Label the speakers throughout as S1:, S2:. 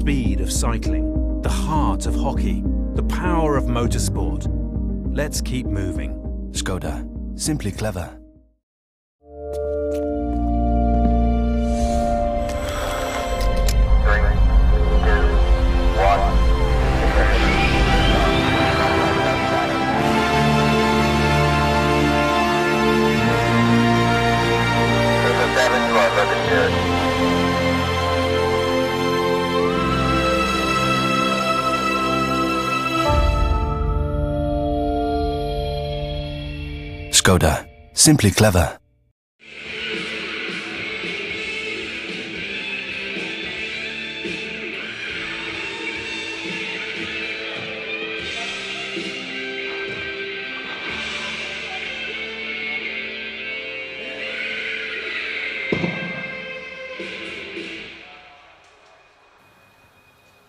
S1: speed of cycling, the heart of hockey, the power of motorsport. Let's keep moving.
S2: Skoda. Simply clever. Skoda. Simply clever.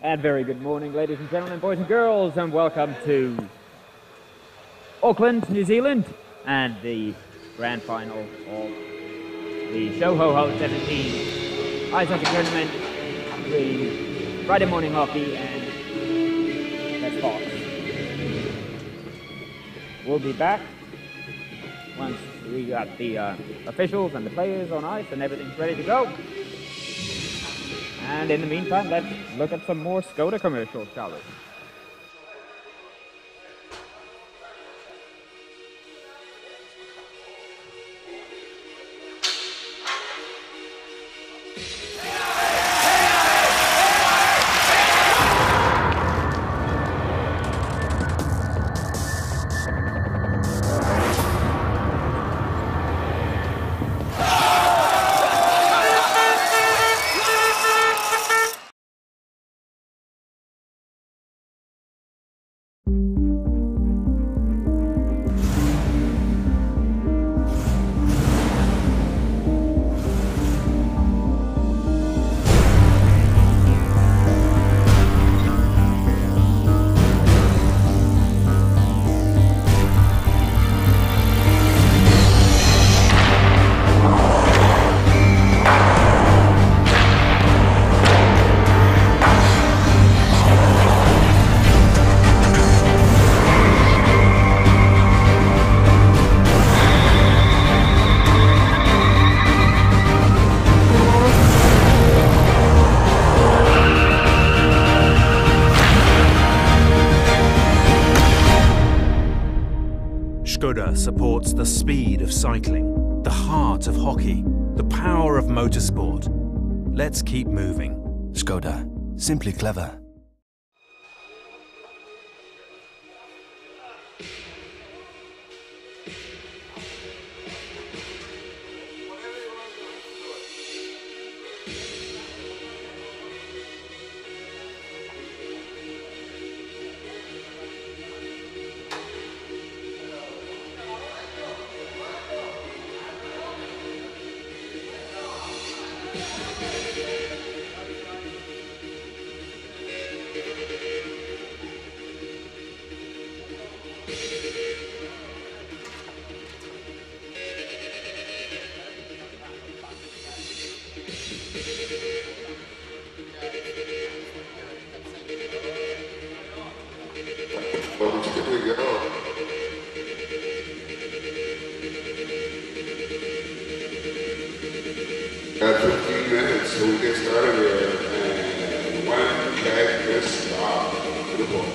S3: And very good morning, ladies and gentlemen, boys and girls, and welcome to Auckland, New Zealand, and the grand final of the Show Ho Ho 17 ice hockey tournament between Friday morning hockey and that's Phoques. We'll be back once we got the officials and the players on ice and everything's ready to go. And in the meantime, let's look at some more Skoda commercials, shall we?
S1: Skoda supports the speed of cycling, the heart of hockey, the power of motorsport. Let's keep moving.
S2: Skoda. Simply clever.
S4: Well, here we go. Got 15 minutes, so we get started here. And one back, this stop to the ball.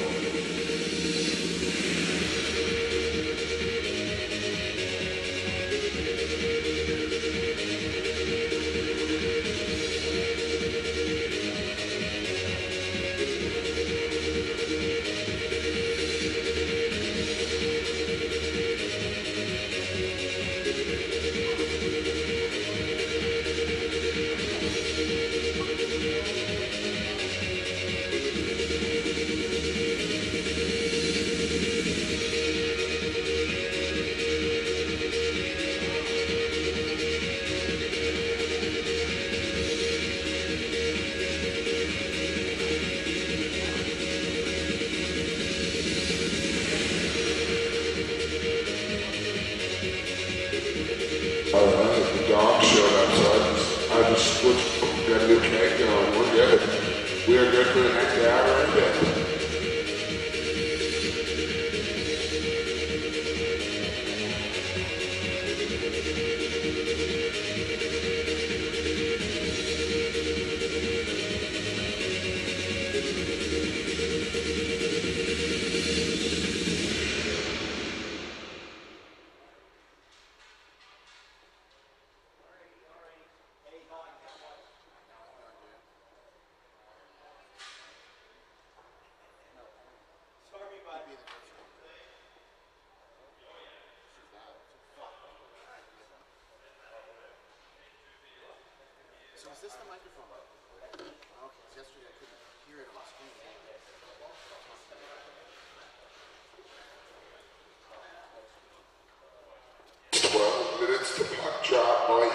S4: Minutes to puck drop, boys.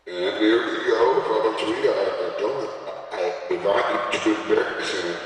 S4: And there we go, folks. We are going. I invite you to the American Center.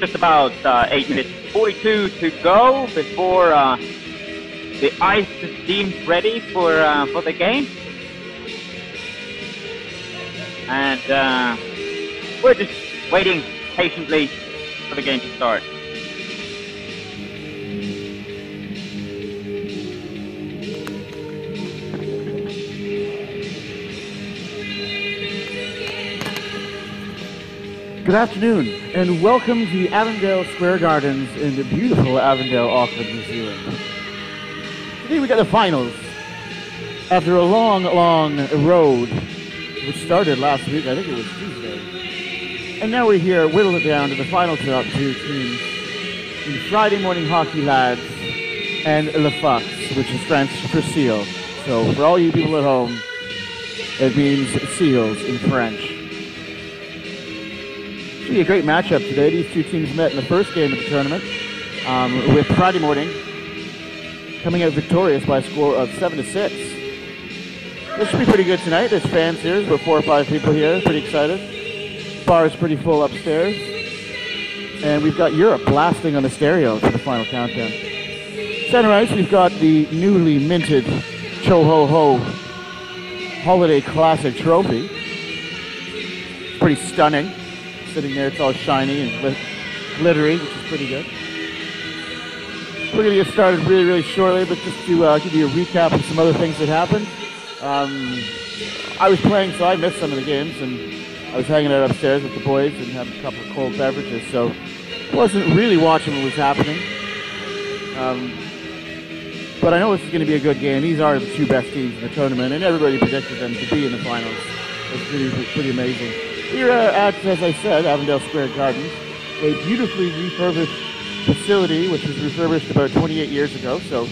S3: Just about 8 minutes 42 to go before the ice is deemed ready for the game, and we're just waiting patiently for the game to start.
S5: Good afternoon, and welcome to the Avondale Square Gardens in the beautiful Avondale, Auckland, New Zealand. Today we got the finals. After a long, long road, which started last week, I think it was Tuesday. And now we're here, whittled it down to the final two teams in Friday Morning Hockey Lads and Le Phoques, which is French for seal. So for all you people at home, it means seals in French. It's going to be a great matchup today. These two teams met in the first game of the tournament, with Friday Morning coming out victorious by a score of 7-6. This should be pretty good tonight. There's fans here. There's about 4 or 5 people here. Pretty excited. Bar is pretty full upstairs. And we've got Europe blasting on the stereo for the final countdown. Center ice, we've got the newly minted Cho Ho Ho Holiday Classic Trophy. It's pretty stunning. Sitting there, it's all shiny and glittery, which is pretty good. We're going to get started really, really shortly, but just to give you a recap of some other things that happened. I was playing, so I missed some of the games, and I was hanging out upstairs with the boys and having a couple of cold beverages, so wasn't really watching what was happening. But I know this is going to be a good game. These are the two best teams in the tournament, and everybody predicted them to be in the finals. It's pretty amazing. Here at, as I said, Avondale Square Gardens, a beautifully refurbished facility, which was refurbished about 28 years ago. So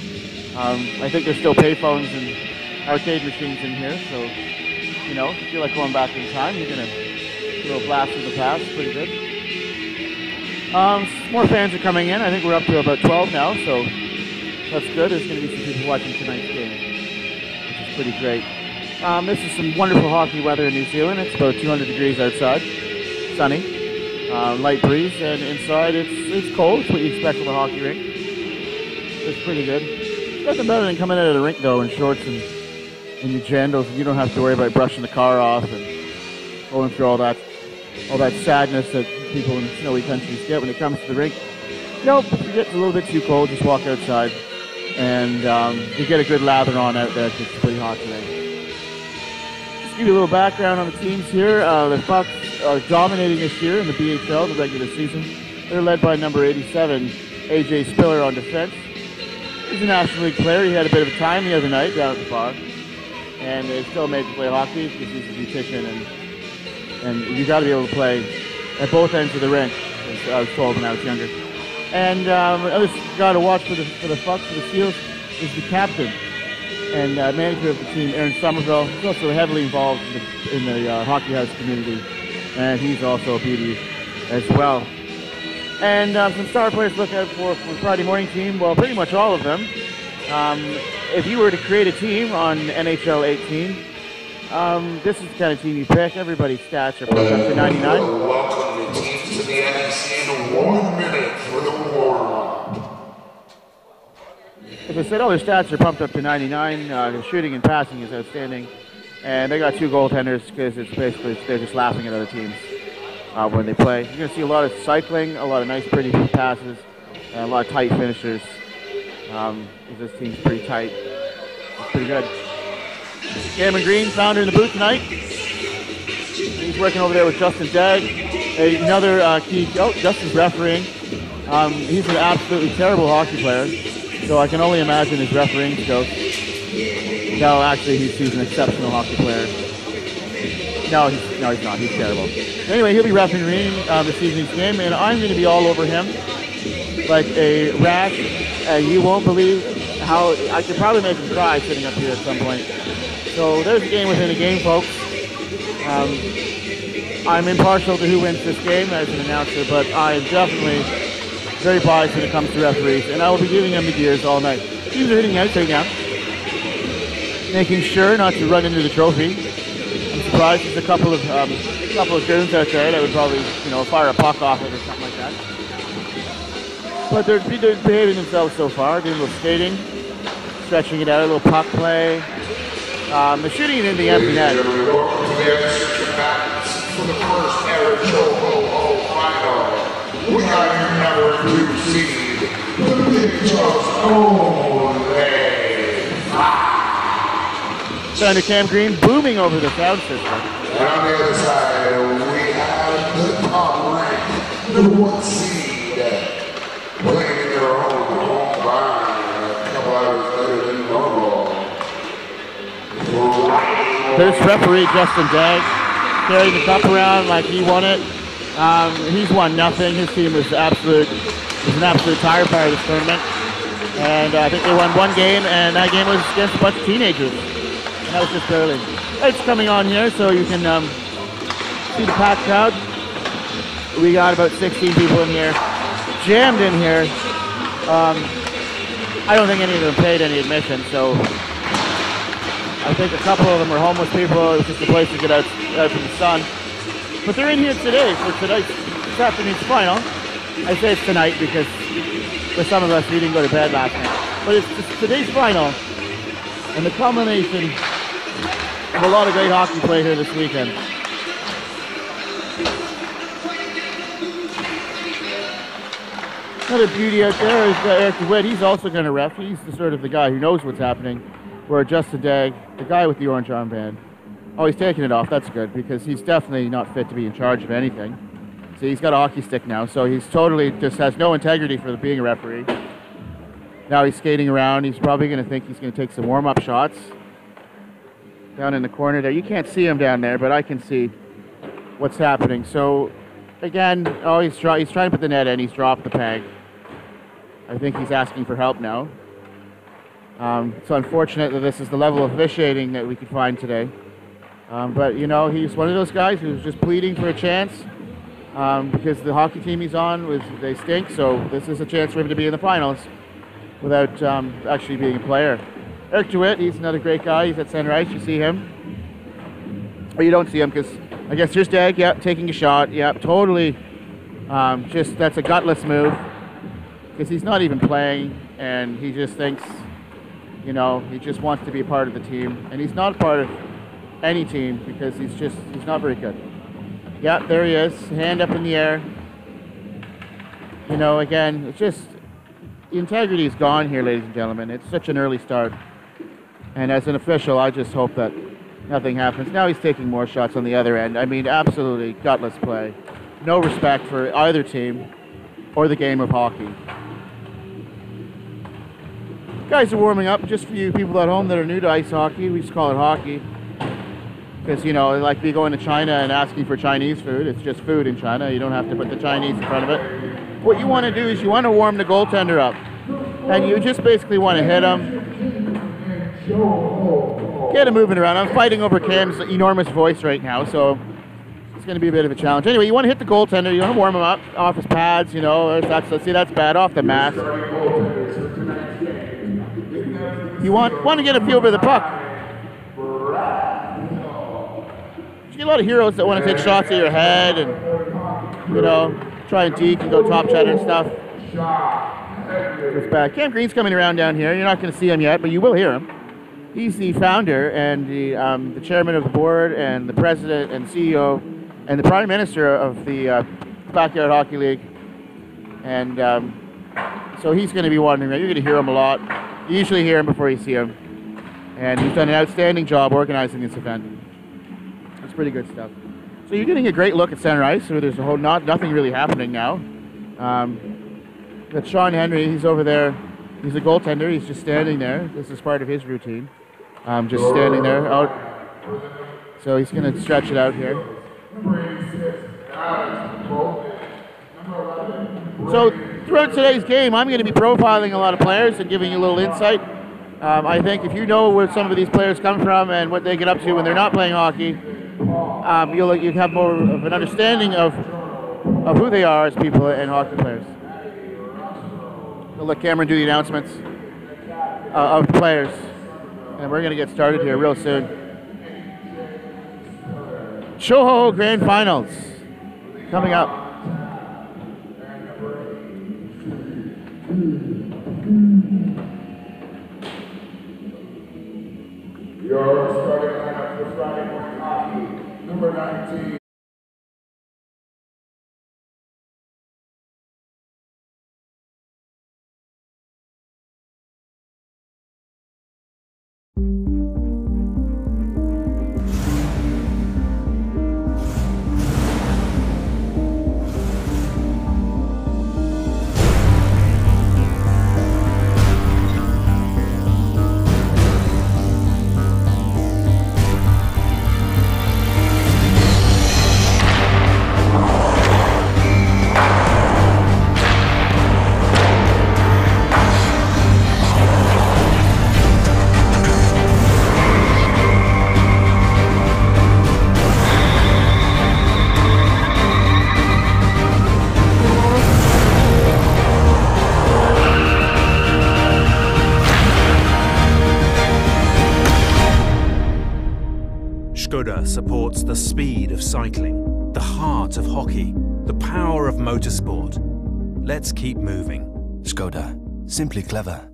S5: I think there's still payphones and arcade machines in here. So, you know, if you feel like going back in time, you're going to get a little blast from the past. Pretty good. More fans are coming in. I think we're up to about 12 now. So That's good. There's going to be some people watching tonight's game, which is pretty great. This is some wonderful hockey weather in New Zealand. It's about 200 degrees outside, sunny, light breeze, and inside it's cold. It's what you expect from a hockey rink. It's pretty good. Nothing better than coming out of the rink though in shorts and your jandals, and you don't have to worry about brushing the car off and going through all that sadness that people in snowy countries get when it comes to the rink. Nope, if you get a little bit too cold, just walk outside, and you get a good lather on out there because it's pretty hot today. Just to give you a little background on the teams here. The Phoques are dominating this year in the BHL, the regular season. They're led by number 87, AJ Spiller on defense. He's a National League player. He had a bit of a time the other night down at the bar, and they still made him play hockey because he's a beautician, and you got to be able to play at both ends of the rink, as I was told when I was younger. And the other guy to watch for the Phoques, for the Seals, is the captain and manager of the team, Aaron Somerville. He's also heavily involved in the hockey house community, and he's also a beauty as well. And some star players to look out for the Friday morning team, well, pretty much all of them. If you were to create a team on NHL 18, this is the kind of team you pick. Everybody's stats are pumped up to 99.
S4: Welcome the teams to the NEC in 1 minute for the warm-up.
S5: As I said, all their stats are pumped up to 99. Their shooting and passing is outstanding. And they got 2 goaltenders because it's basically they're just laughing at other teams when they play. You're going to see a lot of cycling, a lot of nice, pretty passes, and a lot of tight finishers. This team's pretty tight. It's pretty good. Cameron Green, founder in the booth tonight. He's working over there with Justin Dagg. Another key. Oh, Justin's refereeing. He's an absolutely terrible hockey player, so I can only imagine his refereeing skills. No, actually, he's an exceptional hockey player. No, he's not. He's terrible. Anyway, he'll be refereeing this evening's game, and I'm going to be all over him like a rash. You won't believe how I could probably make him cry sitting up here at some point. So there's a game within a game, folks. I'm impartial to who wins this game as an announcer, but I am definitely very biased when it comes to referees, and I will be giving them the gears all night. Teams are hitting outside now, making sure not to run into the trophy. I'm surprised there's a couple of goons out there that would probably, fire a puck off it or something like that. But they're behaving themselves so far, doing a little skating, stretching it out, a little puck play. They're shooting it in the empty net.
S4: Welcome to the Exhibition Match for the first ever Show Final. We have your number 2 seed, the Big Chuck's only.
S5: Sound of Cam Green booming over the sound system.
S4: And on the other side, we have the top-ranked number 1 seed playing in their own home barn a couple hours later than normal.
S5: There's referee Justin Dagg carrying the cup around like he won it. He's won nothing. His team was an absolute tire fire this tournament. And I think they won 1 game, and that game was against a bunch of teenagers. And that was just barely. It's coming on here, so you can see the packed crowd. We got about 16 people in here, jammed in here. I don't think any of them paid any admission, so I think a couple of them are homeless people. It was just a place to get out from the sun. But they're in here today for this afternoon's final. I say it's tonight because for some of us, we didn't go to bed last night. But it's today's final and the culmination of a lot of great hockey play here this weekend. Another beauty out there is Eric DeWitt. He's also going to ref. He's the guy who knows what's happening. Where Justin Dagg, the guy with the orange armband, oh, he's taking it off. That's good because he's definitely not fit to be in charge of anything. See, he's got a hockey stick now, so he's totally just has no integrity for being a referee. Now he's skating around. He's probably going to think he's going to take some warm-up shots down in the corner there. You can't see him down there, but I can see what's happening. So, again, oh, he's trying to put the net in. He's dropped the peg. I think he's asking for help now. It's unfortunate that this is the level of officiating that we could find today. But, he's one of those guys who's just pleading for a chance because the hockey team he's on, they stink, so this is a chance for him to be in the finals. without actually being a player. Eric DeWitt, he's another great guy. He's at center ice. You see him. Or you don't see him because I guess here's Dag, yeah, taking a shot. Yeah, totally. Just that's a gutless move because he's not even playing and he just thinks, you know, he just wants to be a part of the team. And he's not a part of any team because he's not very good. Yeah, there he is. Hand up in the air. You know, again, it's just, the integrity is gone here, ladies and gentlemen. It's such an early start. And as an official, I just hope that nothing happens. Now he's taking more shots on the other end. I mean, absolutely gutless play. No respect for either team or the game of hockey. Guys are warming up. Just for you people at home that are new to ice hockey, we just call it hockey. Because, you know, like we go into China and asking for Chinese food. It's just food in China. You don't have to put the Chinese in front of it. What you want to do is you want to warm the goaltender up. And you just basically want to hit him. Get him moving around. I'm fighting over Cam's enormous voice right now, so it's going to be a bit of a challenge. Anyway, you want to hit the goaltender. You want to warm him up off his pads, you know. See, that's bad. Off the mask. You want to get a feel for the puck. You get a lot of heroes that want to take shots at your head and, you know, try and deke and go top cheddar and stuff. It's bad. Cam Green's coming around down here. You're not going to see him yet, but you will hear him. He's the founder and the chairman of the board and the president and CEO and the prime minister of the Backyard Hockey League. And so he's going to be wandering around. You're going to hear him a lot. You usually hear him before you see him. And he's done an outstanding job organizing this event. It's pretty good stuff. So you're getting a great look at center ice, where there's nothing really happening now. But Sean Henry, he's over there. He's a goaltender. He's just standing there. This is part of his routine. Just standing there out. So he's going to stretch it out here. So throughout today's game, I'm going to be profiling a lot of players and giving you a little insight. I think if you know where some of these players come from and what they get up to when they're not playing hockey, you'll have more of an understanding of who they are as people and hockey players. We'll let Cameron do the announcements of the players. And we're going to get started here real soon. Shoho Grand Finals coming up.
S4: Your starting lineup for Friday morning hockey, number 19.
S1: Skoda supports the speed of cycling, the heart of hockey, the power of motorsport. Let's keep moving.
S2: Skoda. Simply clever.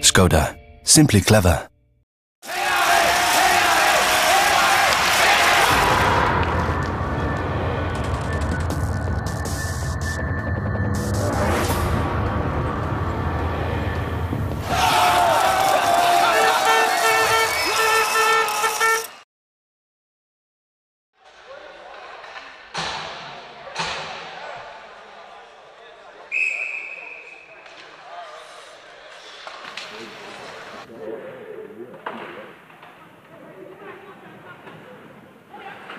S2: Skoda. Simply clever.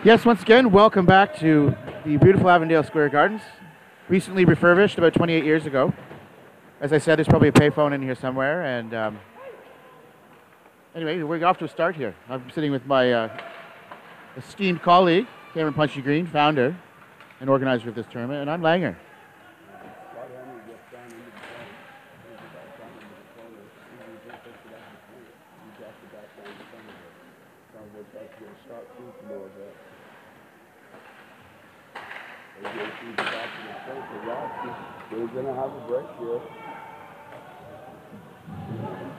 S5: Yes, once again, welcome back to the beautiful Avondale Square Gardens. Recently refurbished about 28 years ago. As I said, there's probably a payphone in here somewhere. And anyway, we're off to a start here. I'm sitting with my esteemed colleague, Cameron Punchy Green, founder and organizer of this tournament, and I'm Langer.
S6: We're going to have a break here.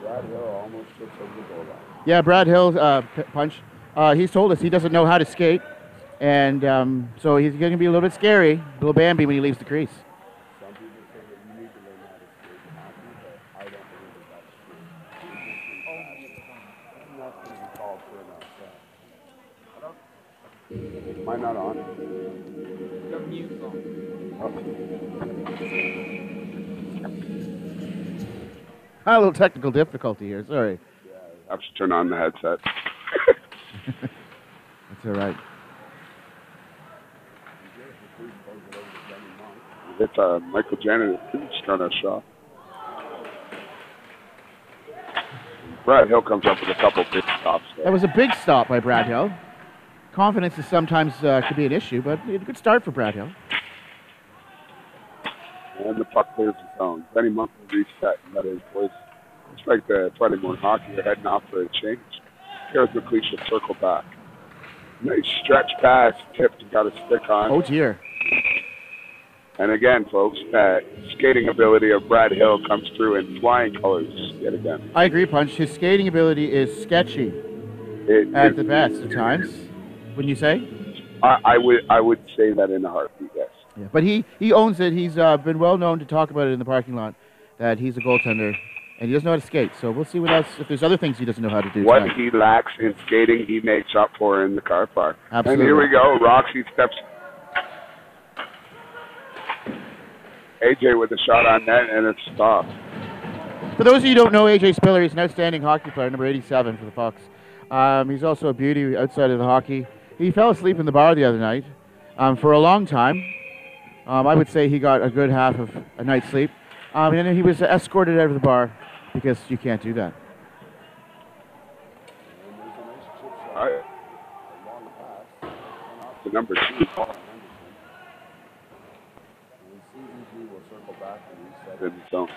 S6: Brad Hill almost gets over the goal line.
S5: Yeah, Brad Hill, Punch, he's told us he doesn't know how to skate, and so he's going to be a little bit scary, a little Bambi when he leaves the crease.
S6: Some people say that you need to learn how to skate hockey, but I don't believe that that's true. I'm not going to be called for an outside. Am I not on?
S3: The mute phone.
S5: A little technical difficulty here, sorry.
S6: Yeah, I have to turn on the headset.
S5: That's all right.
S6: It's Michael Janet just trying to shot. Brad Hill comes up with a couple big stops there.
S5: That was a big stop by Brad Hill. Confidence is sometimes could be an issue, but a good start for Brad Hill.
S6: And the puck clears the zone. Benny Monk will reset, and that is, boys. It's like the Friday morning hockey. They're heading off for a change. Here's McLeish will circle back. Nice stretch pass, tipped and got a stick on.
S5: Oh dear.
S6: And again, folks, that skating ability of Brad Hill comes through in flying colors yet again.
S5: I agree, Punch. His skating ability is sketchy at the best of times. Wouldn't you say?
S6: I would say that in a heartbeat, yes.
S5: Yeah, but he owns it. He's been well known to talk about it in the parking lot, that he's a goaltender, and he doesn't know how to skate. So we'll see what else, if there's other things he doesn't know how to do.
S6: What
S5: tonight.
S6: he lacks in skating, he makes up for in the car park.
S5: Absolutely.
S6: And here we go. Roxy steps. AJ with a shot on net, and it's stopped.
S5: For those of you who don't know AJ Spiller, he's an outstanding hockey player, number 87 for the Phoques. He's also a beauty outside of the hockey. He fell asleep in the bar the other night for a long time. I would say he got a good half of a night's sleep. And then he was escorted out of the bar because you can't do that.
S6: All right. The number 2. In the zone.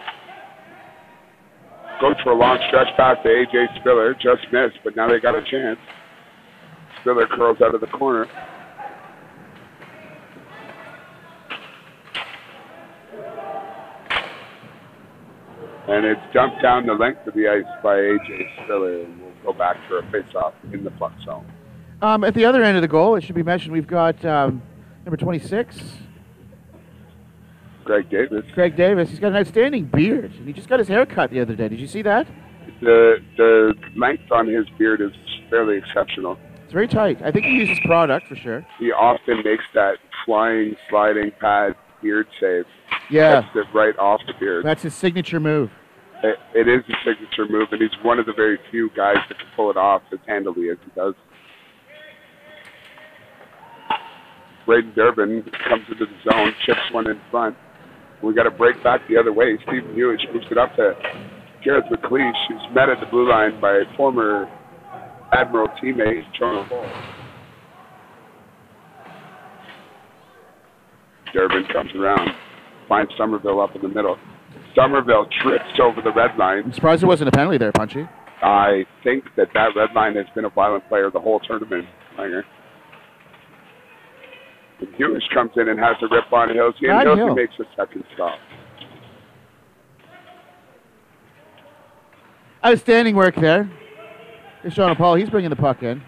S6: Goes for a long stretch pass to AJ Spiller. Just missed, but now they got a chance. Spiller curls out of the corner. And it's dumped down the length of the ice by AJ Spiller, and we'll go back for a face-off in the puck zone.
S5: At the other end of the goal, it should be mentioned, we've got number 26.
S6: Greg Davis.
S5: Greg Davis. He's got an outstanding beard, and he just got his hair cut the other day. Did you see that?
S6: The length on his beard is fairly exceptional.
S5: It's very tight. I think he uses product for sure.
S6: He often makes that flying, sliding pad beard save.
S5: Yeah.
S6: Gets it right off the beard.
S5: That's his signature move.
S6: It is a signature move, and he's one of the very few guys that can pull it off as handily as he does. Braden Durbin comes into the zone, chips one in front. We got to break back the other way. Stephen Hewitt moves it up to Gareth McLeish, who's met at the blue line by former Admiral teammate Toronto Paul. Durbin comes around, finds Somerville up in the middle. Somerville trips over the red line.
S5: I'm surprised there wasn't a penalty there, Punchy.
S6: I think that red line has been a violent player the whole tournament, Langer. Hewish comes in and has a rip on Hillsey, and Hillsey makes a second stop.
S5: Outstanding work there. There's Sean Paul. He's bringing the puck in.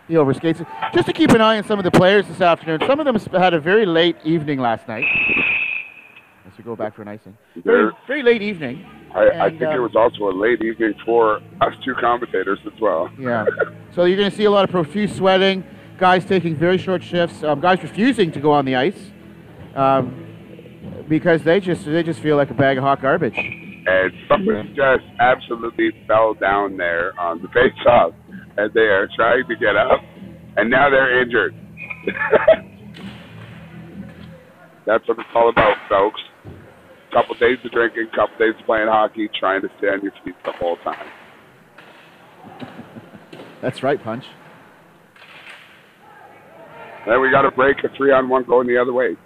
S5: He overskates it. Just to keep an eye on some of the players this afternoon. Some of them had a very late evening last night. As we go back for an icing. Very late evening.
S6: I think it was also a late evening for us two commentators as well.
S5: Yeah. So you're going to see a lot of profuse sweating. Guys taking very short shifts, guys refusing to go on the ice because they just feel like a bag of hot garbage.
S6: And someone just absolutely fell down there on the face-off, and they are trying to get up, and now they're injured. That's what it's all about, folks. Couple days of drinking, couple days of playing hockey, trying to stay on your feet the whole time.
S5: That's right, Punch.
S6: Then we got a break, a 3-on-1 going the other way.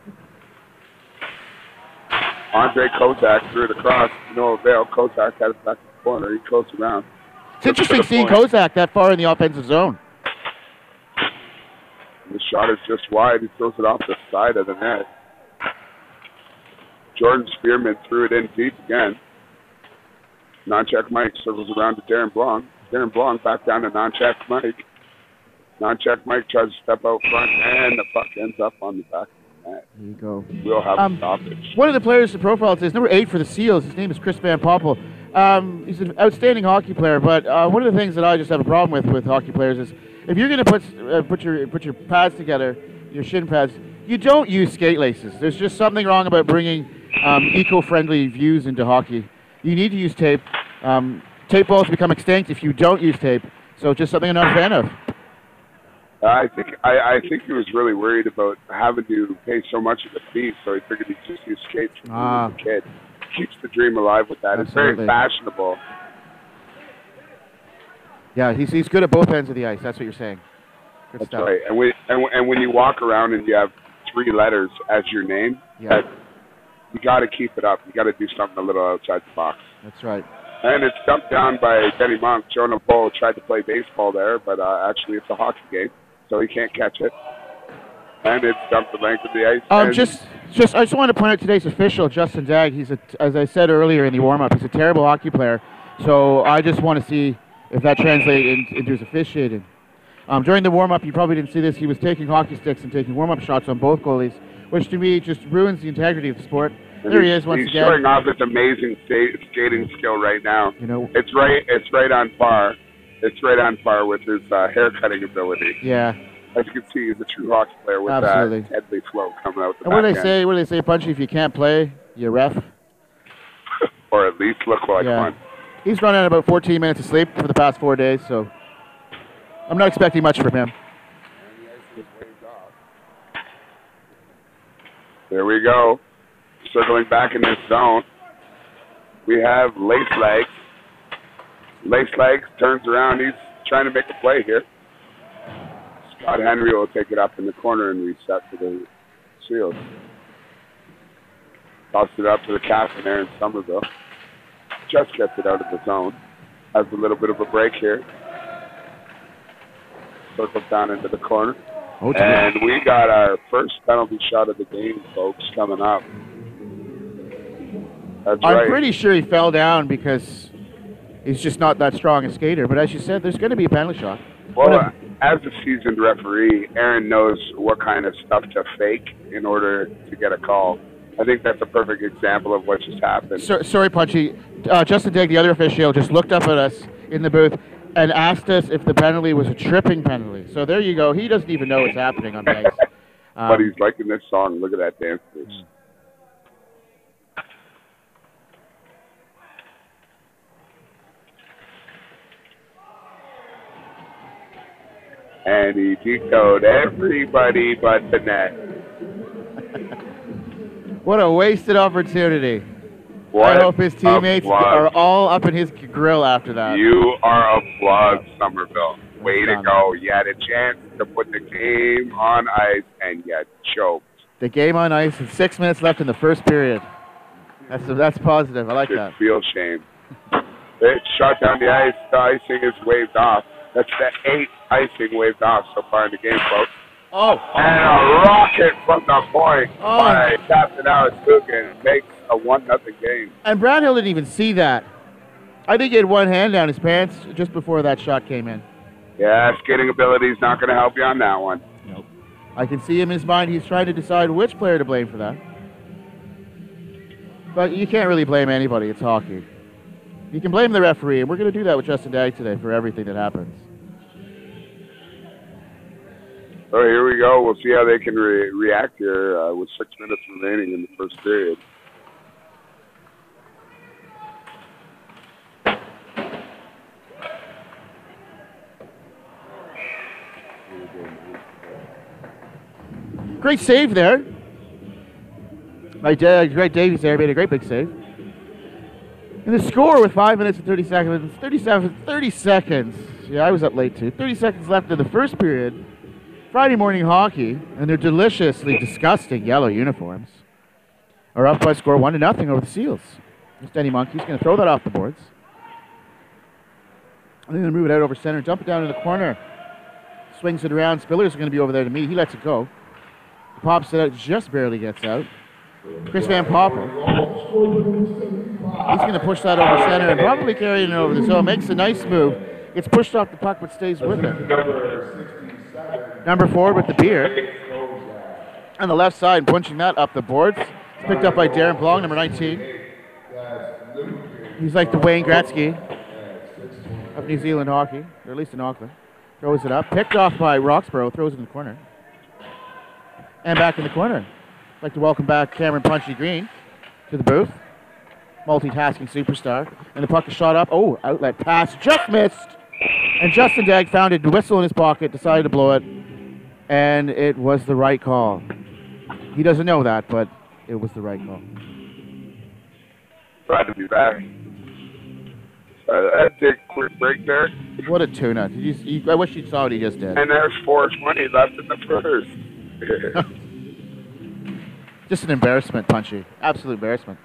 S6: Andre Kozak threw it across. No avail. Kozak had it back in the corner. He closed around.
S5: It's interesting seeing Kozak that far in the offensive zone.
S6: The shot is just wide. He throws it off the side of the net. Jordan Spearman threw it in deep again. Non-check Mike circles around to Darren Blanc. Darren Blanc back down to non-check Mike. Non-check Mike tries to step out front, and the puck ends up on the back of the net.
S5: There you go.
S6: We'll have a stoppage.
S5: One of the players to profile today is number 8 for the Seals. His name is Chris Van Poppel. He's an outstanding hockey player, but one of the things that I just have a problem with hockey players is if you're going to put your pads together, your shin pads, you don't use skate laces. There's just something wrong about bringing eco-friendly views into hockey. You need to use tape. Tape balls become extinct if you don't use tape, so just something I'm not a fan of.
S6: I think he was really worried about having to pay so much of the fee, so he figured he'd just use skates from when he was a kid. Keeps the dream alive with that.
S5: Absolutely.
S6: It's very fashionable.
S5: Yeah, he's good at both ends of the ice. That's what you're saying. Good
S6: That's
S5: stuff.
S6: right. And when you walk around and you have 3 letters as your name,
S5: Yeah.
S6: you got to keep it up. You got to do something a little outside the box.
S5: That's right.
S6: And it's dumped down by Denny Monk. Jonah Bull tried to play baseball there, but actually it's a hockey game, so he can't catch it. And it's dumped the length of the ice.
S5: I just want to point out today's official, Justin Dagg. He's as I said earlier in the warm-up, he's a terrible hockey player. So I just want to see if that translates into his officiating. During the warm-up, you probably didn't see this. He was taking hockey sticks and taking warm-up shots on both goalies, which to me just ruins the integrity of the sport. There he is once
S6: he's
S5: again.
S6: showing off his amazing skating skill right now.
S5: You know,
S6: it's right on par. It's right on par with his hair cutting ability.
S5: Yeah.
S6: As you can see, he's a true hockey player with
S5: Absolutely.
S6: that deadly flow coming out the
S5: and what do
S6: back
S5: they
S6: end.
S5: say? What do they say, Punchy? If you can't play, you ref.
S6: Or at least look like one.
S5: He's run out about 14 minutes of sleep for the past 4 days, so I'm not expecting much from him.
S6: There we go. Circling back in this zone. We have Lace Legs. Lace Legs turns around. He's trying to make a play here. Scott Henry will take it up in the corner and reset for the Seals. Toss it up to the captain there in Somerville. Just gets it out of the zone. Has a little bit of a break here. Circles down into the corner. And we got our first penalty shot of the game, folks, coming up. That's right.
S5: I'm pretty sure he fell down because he's just not that strong a skater. But as you said, there's going to be a penalty shot.
S6: Well, as a seasoned referee, Aaron knows what kind of stuff to fake in order to get a call. I think that's a perfect example of what just happened.
S5: Sorry, Punchy. Justin Dagg, the other official, just looked up at us in the booth and asked us if the penalty was a tripping penalty. So there you go. He doesn't even know what's happening on the ice.
S6: But he's liking this song. Look at that dance moves. And he vetoed everybody but the net.
S5: What a wasted opportunity.
S6: What
S5: I hope his teammates are all up in his grill after that.
S6: You are applause, Somerville. Way to go. You had a chance to put the game on ice, and you choked.
S5: The game on ice and 6 minutes left in the first period. That's positive. I like that.
S6: Feel shame. It's shot down the ice. The icing is waved off. That's the 8th icing waved off so far in the game, folks.
S5: Oh.
S6: And a rocket from the point by Captain Alex Coogan makes a 1-0 game.
S5: And Brad Hill didn't even see that. I think he had one hand down his pants just before that shot came in.
S6: Yeah, skating ability is not going to help you on that one.
S5: Nope. I can see in his mind he's trying to decide which player to blame for that. But you can't really blame anybody. It's hockey. You can blame the referee, and we're going to do that with Justin Dagg today for everything that happens.
S6: So here we go. We'll see how they can react here with 6 minutes remaining in the first period.
S5: Great save there. Greg Davies there made a great big save. And the score with 5 minutes and 30 seconds. 30 seconds. Yeah, I was up late too. 30 seconds left in the first period. Friday morning hockey, and their deliciously disgusting yellow uniforms are up by a score 1-0 over the Seals. This Denny Monkey's going to throw that off the boards. And they're going to move it out over center, dump it down in the corner. Swings it around. Spiller's going to be over there to meet. He lets it go. Pops it out, just barely gets out. Chris Van Poppel. He's going to push that over center and probably carry it over the zone. Makes a nice move. Gets pushed off the puck but stays with it. Number 4 with the beard. On the left side, punching that up the boards. It's picked up by Darren Plong, number 19. He's like the Wayne Gretzky of New Zealand hockey, or at least in Auckland. Throws it up. Picked off by Roxborough. Throws it in the corner. And back in the corner. I'd like to welcome back Cameron Punchy Green to the booth. Multitasking superstar. And the puck is shot up. Oh, outlet pass. Just missed. And Justin Dagg found a whistle in his pocket, decided to blow it. And it was the right call. He doesn't know that, but it was the right call.
S6: Glad to be back. I'd take a quick break there.
S5: What a tuna. I wish you saw what he just did.
S6: And there's 4:20 left in the first.
S5: Just an embarrassment, Punchy. Absolute embarrassment.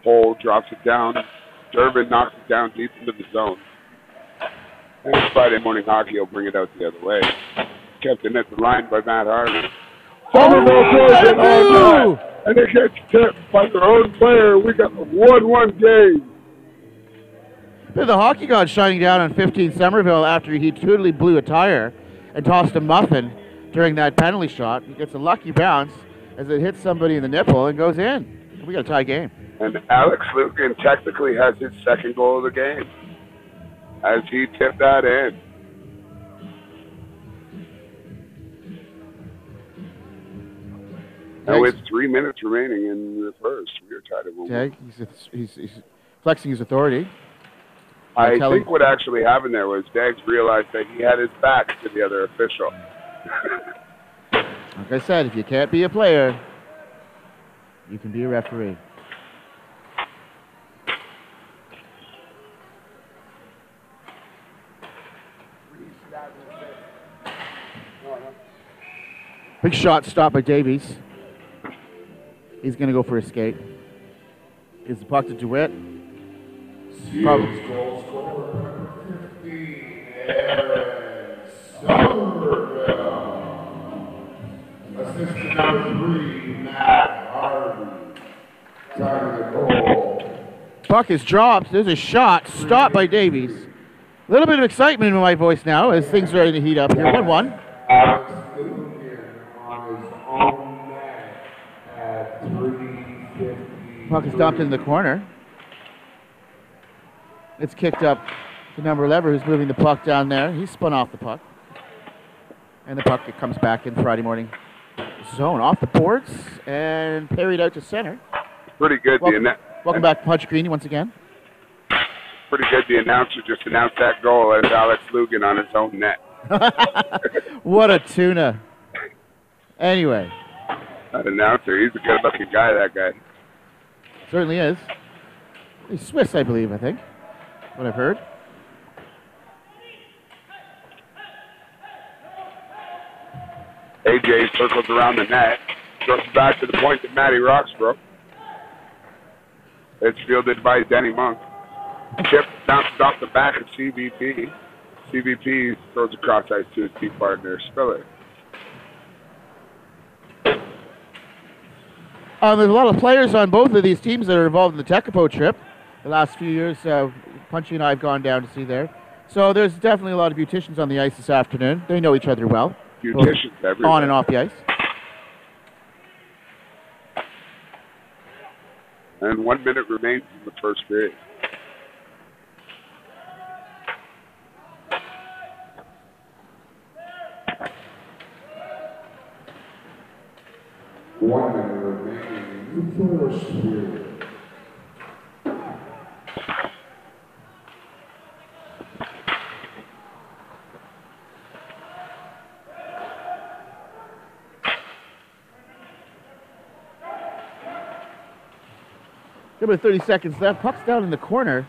S6: Hole drops it down. Durbin knocks it down deep into the zone. And Friday morning hockey will bring it out the other way. Kept in at the line by Matt Harvey.
S5: Oh,
S6: and it gets tipped by their own player. We got a 1-1 game.
S5: The hockey god shining down on 15 Somerville after he totally blew a tire and tossed a muffin during that penalty shot. He gets a lucky bounce as it hits somebody in the nipple and goes in. We got a tie game.
S6: And Alex Lucan technically has his second goal of the game as he tipped that in. And with 3 minutes remaining in the first, we are tied at 1-1.
S5: He's flexing his authority.
S6: I think what actually happened there was Daggs realized that he had his back to the other official.
S5: Like I said, if you can't be a player, you can be a referee. Big shot stopped by Davies. He's going to go for a skate. Is the puck to DeWitt? Probably.
S4: Goal scorer 15, Aaron Somerville. Assistant number 3, Matt Harvey. Time the goal.
S5: Puck is dropped. There's a shot. Stopped by Davies. A little bit of excitement in my voice now as things are ready to heat up here. 1-1.
S4: Alex Lucan on his own net at 3:50.
S5: Puck is dumped in the corner. It's kicked up to number 11, who's moving the puck down there. He's spun off the puck. And the puck comes back in Friday morning zone. Off the boards and parried out to center.
S6: Pretty good.
S5: Welcome back, Punch Greeny, once again.
S6: Pretty good. The announcer just announced that goal as Alex Lugan on his own net.
S5: What a tuna. Anyway.
S6: That announcer, he's a good-looking guy, that guy.
S5: Certainly is. He's Swiss, I believe, I think. What I've heard.
S6: AJ circles around the net. Goes back to the point to Matty Roxborough. It's fielded by Denny Monk. Chip bounces off the back of CVP. CVP throws across ice to his team partner, Spiller.
S5: There's a lot of players on both of these teams that are involved in the Tekapo trip. The last few years, Punchy and I have gone down to see there. So there's definitely a lot of beauticians on the ice this afternoon. They know each other well.
S6: Beauticians everywhere.
S5: On and off the ice.
S6: And 1 minute remains in the first period.
S4: One minute remaining in the first period.
S5: little bit of 30 seconds left. Puck's down in the corner.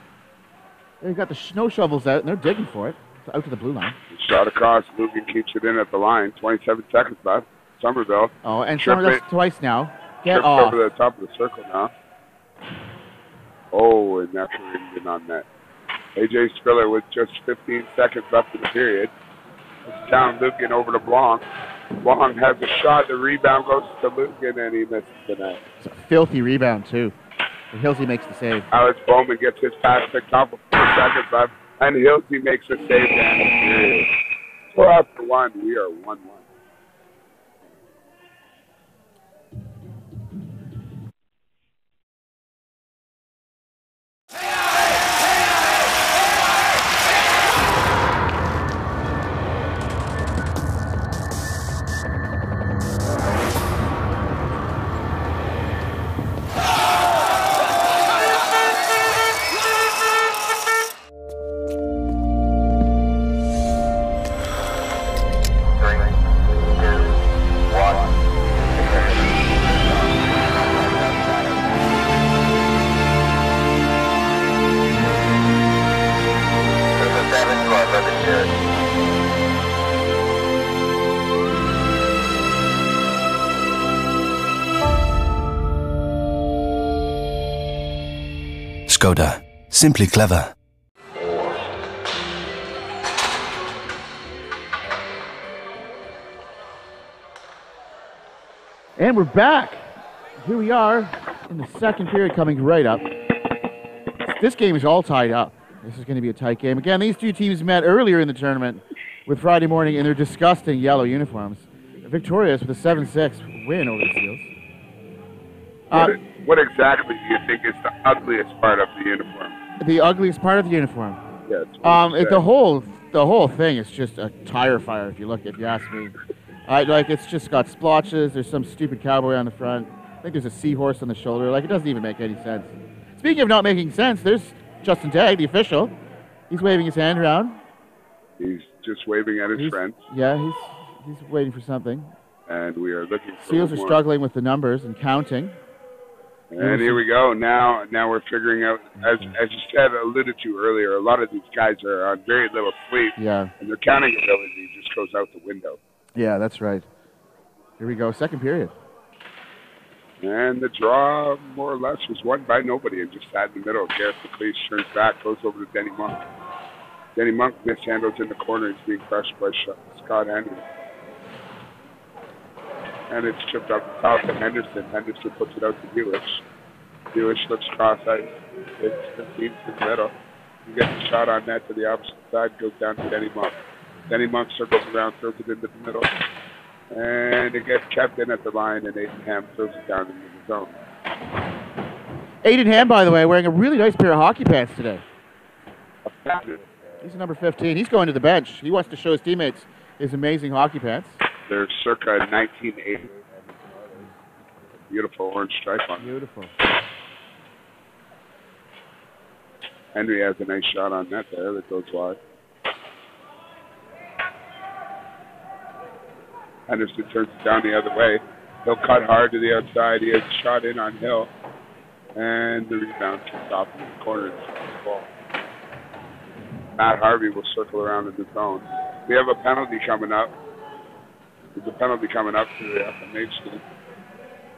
S5: They've got the snow shovels out, and they're digging for it. It's out to the blue line.
S6: Shot across. Lugan keeps it in at the line. 27 seconds left. Somerville.
S5: Oh, and Somerville's twice now. Get
S6: trips
S5: off.
S6: over the top of the circle now. Oh, and that's in on net. AJ Skriller with just 15 seconds left in the period. It's down Lugan over to Blanc. Blanc has a shot. The rebound goes to Lugan, and he misses the net.
S5: It's a filthy rebound, too. And Hilsey makes the save.
S6: Alex Bowman gets his pass picked off with 4 seconds left, and Hilsey makes a save down the period. 4-1. We are 1-1.
S2: Skoda. Simply clever.
S5: And we're back. Here we are in the second period coming right up. This game is all tied up. This is going to be a tight game. Again, these two teams met earlier in the tournament with Friday morning in their disgusting yellow uniforms. Victorious with a 7-6 win over the Seals.
S6: What exactly do you think is the ugliest part of the uniform?
S5: The ugliest part of the uniform?
S6: Yes.
S5: The whole thing is just a tire fire. If you ask me, it's just got splotches. There's some stupid cowboy on the front. I think there's a seahorse on the shoulder. It doesn't even make any sense. Speaking of not making sense, there's Justin Tagg, the official. He's waving his hand around.
S6: He's just waving at his friends.
S5: Yeah, he's waiting for something.
S6: And we are looking for
S5: Seals are struggling with the numbers and counting.
S6: And here we go. Now we're figuring out, as you said, alluded to earlier, a lot of these guys are on very little sleep.
S5: Yeah.
S6: And their counting ability just goes out the window.
S5: Yeah, that's right. Here we go, second period.
S6: And the draw, more or less, was won by nobody and just sat in the middle. Gareth McLeish turns back, goes over to Denny Monk. Denny Monk mishandles in the corner. He's being crushed by Scott Henry. And it's chipped up the top to Henderson. Henderson puts it out to Hewish. Hewish looks cross-ice. It's 15 to the middle. He gets a shot on net to the opposite side, goes down to Denny Monk. Denny Monk circles around, throws it into the middle. And it gets kept in at the line, and Aiden Ham throws it down into the zone.
S5: Aiden Ham, by the way, wearing a really nice pair of hockey pants today. He's number 15. He's going to the bench. He wants to show his teammates his amazing hockey pants.
S6: They're circa 1980. Beautiful orange stripe on them.
S5: Beautiful.
S6: Henry has a nice shot on net there that goes wide. Henderson turns it down the other way. He'll cut hard to the outside. He has a shot in on Hill. And the rebound kicked off in the corner. Matt Harvey will circle around in the zone. We have a penalty coming up. There's a penalty coming up to the FMH team.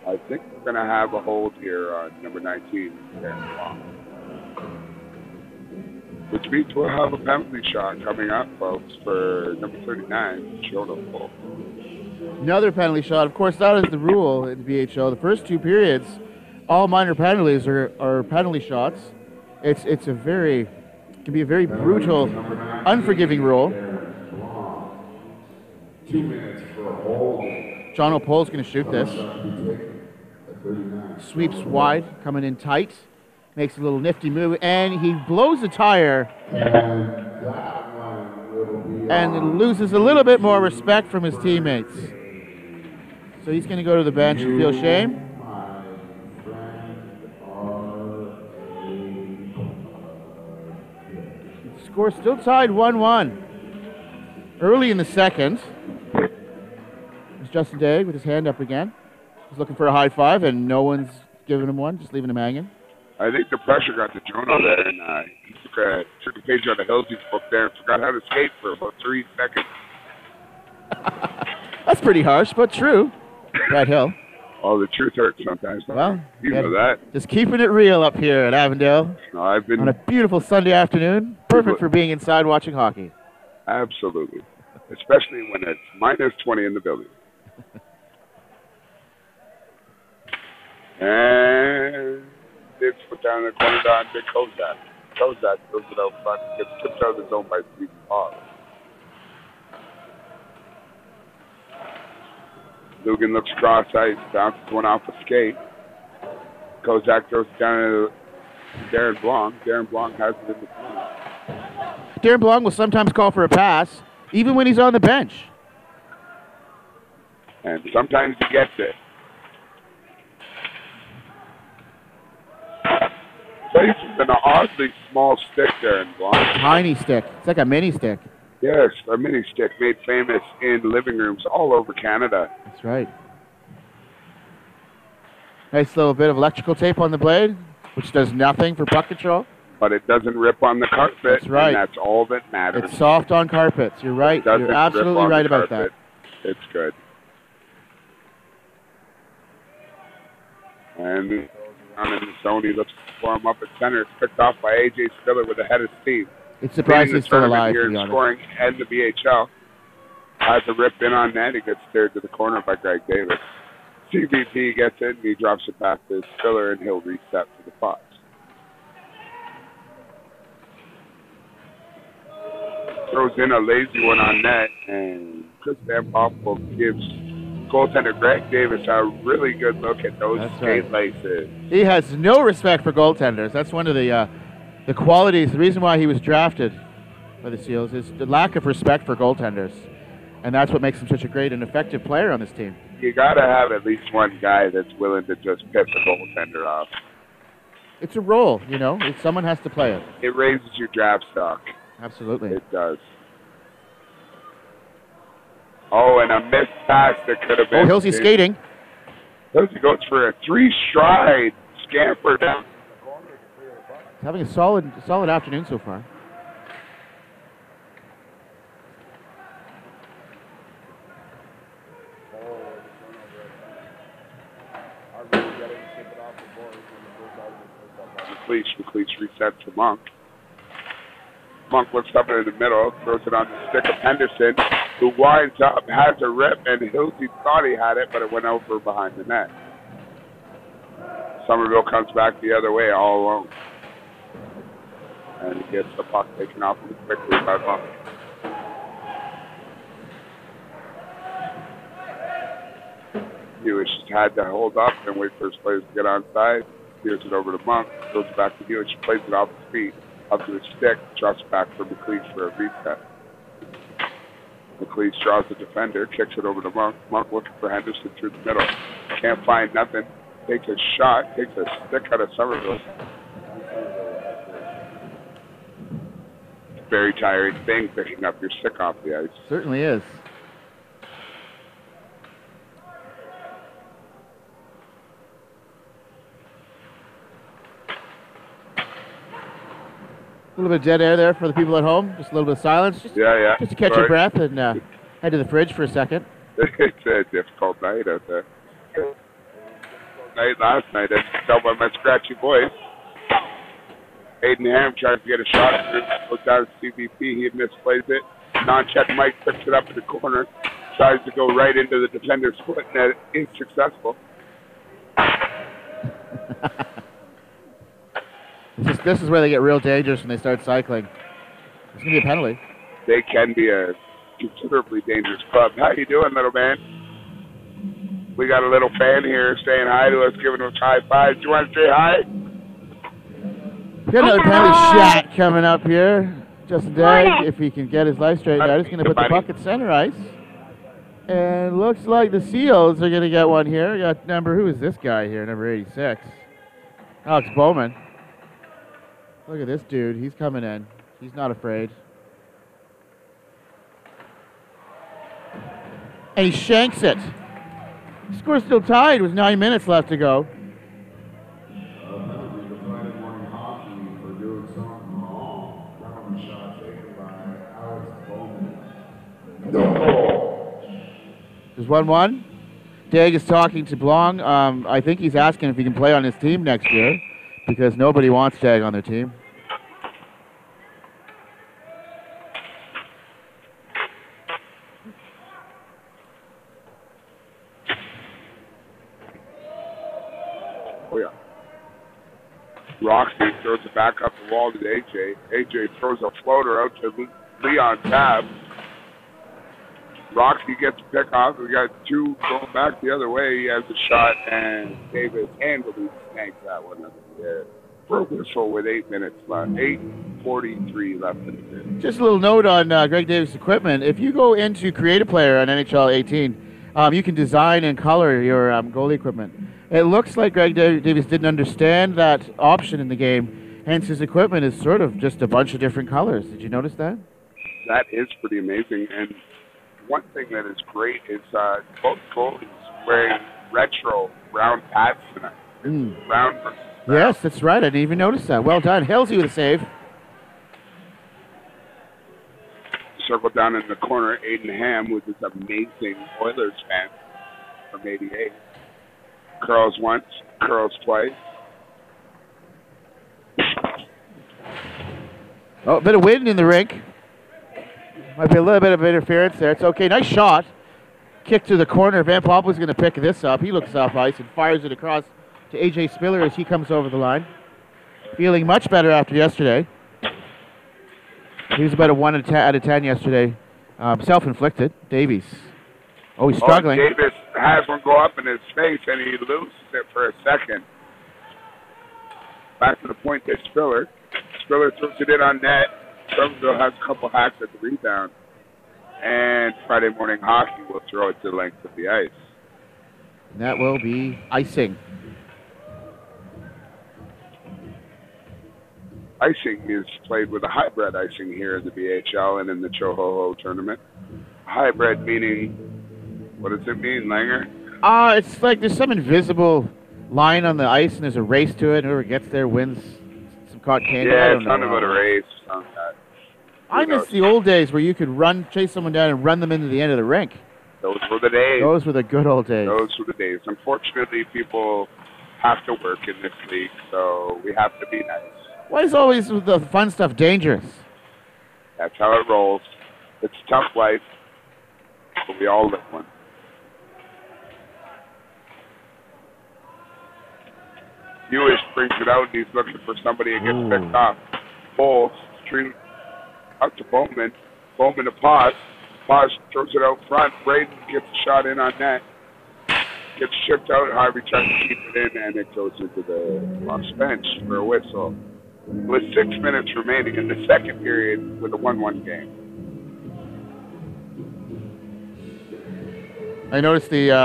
S6: I think we're going to have a hold here on number 19. Which means we'll have a penalty shot coming up, folks, for number 39, Shoto Polk.
S5: Another penalty shot. Of course, that is the rule in the BHO. The first two periods, all minor penalties are penalty shots. It can be a very brutal, unforgiving rule.
S4: 2 minutes for a hold.
S5: John O'Pole's going to shoot this. Sweeps wide, coming in tight. Makes a little nifty move, and he blows a tire and loses a little bit more respect from his teammates. So he's going to go to the bench and feel shame. The score still tied 1-1. Early in the second, there's Justin Daigle with his hand up again. He's looking for a high five, and no one's giving him one, just leaving him hanging.
S6: I think the pressure got to Jono there, and he took a page out of Hilty's book there and forgot how to skate for about 3 seconds.
S5: That's pretty harsh, but true. Brad Hill.
S6: Oh, the truth hurts sometimes.
S5: Well,
S6: you know that.
S5: Just keeping it real up here at Avondale.
S6: No, I've been
S5: on a beautiful Sunday afternoon. Perfect for being inside watching hockey.
S6: Absolutely. Especially when it's minus 20 in the building. And it's put down in the corner down to Kozak. Kozak throws it out front. Gets tipped out of the zone by Stephen Paul. Lugan looks cross-ice, bounces one off a skate. Kozak throws it down to Darren Blanc. Darren Blanc has it in the corner.
S5: Darren Blanc will sometimes call for a pass, even when he's on the bench.
S6: And sometimes he gets it. Places an oddly small stick, Darren Blanc.
S5: Tiny stick. It's like a mini stick.
S6: Yes, a mini stick made famous in living rooms all over Canada.
S5: That's right. Nice little bit of electrical tape on the blade, which does nothing for puck control.
S6: But it doesn't rip on the carpet.
S5: That's right.
S6: And that's all that matters.
S5: It's soft on carpets. You're right. You're absolutely right about that.
S6: It's good. And down in the zone, he looks for him up at center. It's picked off by A.J. Spiller with a head of steam.
S5: It's surprising he's still alive,
S6: here
S5: to be honest.
S6: Scoring and the BHL. Has a rip in on net. He gets steered to the corner by Greg Davis. CBP gets it, and he drops it back to Spiller, and he'll reset to the Phoques. Throws in a lazy one on net, and Chris Van Poppel gives goaltender Greg Davis a really good look at those skate laces.
S5: He has no respect for goaltenders. That's one of the qualities, the reason why he was drafted by the Seals is the lack of respect for goaltenders. And that's what makes him such a great and effective player on this team.
S6: You got to have at least one guy that's willing to just piss a goaltender off.
S5: It's a role, you know. Someone has to play it.
S6: It raises your draft stock.
S5: Absolutely.
S6: It does. Oh, and a missed pass that could have been.
S5: Oh, Hilsey skating.
S6: Hilsey goes for a 3-stride scamper down.
S5: He's having a solid afternoon so far.
S6: McLeish resets to Monk. Monk looks up in the middle, throws it on the stick of Henderson, who winds up, has a rip, and Hilsey thought he had it, but it went over behind the net. Somerville comes back the other way all alone. And he gets the puck taken off him quickly by Monk. Hewish just had to hold up and wait for his players to get onside. Steers it over to Monk, throws it back to Hewish, plays it off his feet, up to his stick, drops back for McLeish for a reset. McLeish draws the defender, kicks it over to Monk. Monk looking for Henderson through the middle. Can't find nothing. Takes a shot, takes a stick out of Somerville. Very tiring thing, picking up your stick off the ice.
S5: Certainly is. A little bit of dead air there for the people at home. Just a little bit of silence. Just to catch your breath and head to the fridge for a second.
S6: It's a difficult night out there. Night last night, I could tell by my scratchy voice. Aiden Ham tries to get a shot through, goes down to CBP, he misplays it. Non-check Mike picks it up in the corner, tries to go right into the defender's foot, and is successful.
S5: This is where they get real dangerous when they start cycling. It's going to be a penalty.
S6: They can be a considerably dangerous club. How you doing, little man? We got a little fan here saying hi to us, giving us high fives. Do you want to say hi?
S5: We got another penalty shot coming up here. Justin Dagg, if he can get his life straightened out, he's going to put the puck at center ice. And looks like the Seals are going to get one here. We got who is this guy here, number 86? Alex Bowman. Look at this dude. He's coming in. He's not afraid. And he shanks it. The score's still tied with 9 minutes left to go. 1-1. Dag is talking to Blong. I think he's asking if he can play on his team next year because nobody wants Dag on their team.
S6: Oh, yeah. Roxy throws it back up the wall to AJ. AJ throws a floater out to Leon Tab. Roxy gets a pick off. We got two going back the other way. He has a shot, and Davis handily snags that one up in the air. For a whistle with 8 minutes left. 8:43 left in the game.
S5: Just a little note on Greg Davis' equipment. If you go into Create a Player on NHL 18, you can design and color your goalie equipment. It looks like Greg Davis didn't understand that option in the game, hence his equipment is sort of just a bunch of different colors. Did you notice that?
S6: That is pretty amazing. And one thing that is great is both goalies wearing retro brown pads tonight. Brown versus brown.
S5: Yes, that's right. I didn't even notice that. Well done. Halsey with a save.
S6: Circle down in the corner, Aiden Ham with this amazing Oilers fan from 88. Curls once, curls twice.
S5: Oh, a bit of wind in the rink. Might be a little bit of interference there. It's okay. Nice shot. Kick to the corner. Van Poppel's going to pick this up. He looks off ice and fires it across to A.J. Spiller as he comes over the line. Feeling much better after yesterday. He was about a 1 out of 10 yesterday. Self-inflicted. Davies. Oh, he's struggling.
S6: Davis has one go up in his face, and he loses it for a second. Back to the point to Spiller. Spiller throws it in on net. Somerville has a couple hacks at the rebound. And Friday Morning Hockey will throw it to the length of the ice.
S5: And that will be icing.
S6: Icing is played with a hybrid icing here in the BHL and in the Chohoho tournament. Hybrid meaning, what does it mean, Langer?
S5: It's like there's some invisible line on the ice and there's a race to it. Whoever gets there wins some cotton candy.
S6: Yeah, it's not about a race. Something like that.
S5: I miss the old days where you could chase someone down and run them into the end of the rink.
S6: Those were the days.
S5: Those were the good old days.
S6: Those were the days. Unfortunately, people have to work in this league, so we have to be nice.
S5: Why is always the fun stuff dangerous?
S6: That's how it rolls. It's a tough life, but we all live one. Hewish brings it out, and he's looking for somebody to get picked off. Bowles, string up to Bowman. Bowman to Paz. Paz throws it out front. Braden gets a shot in on net. Gets shipped out. Harvey tries to keep it in, and it goes into the box bench for a whistle. With 6 minutes remaining in the second period with a 1-1 game.
S5: I noticed the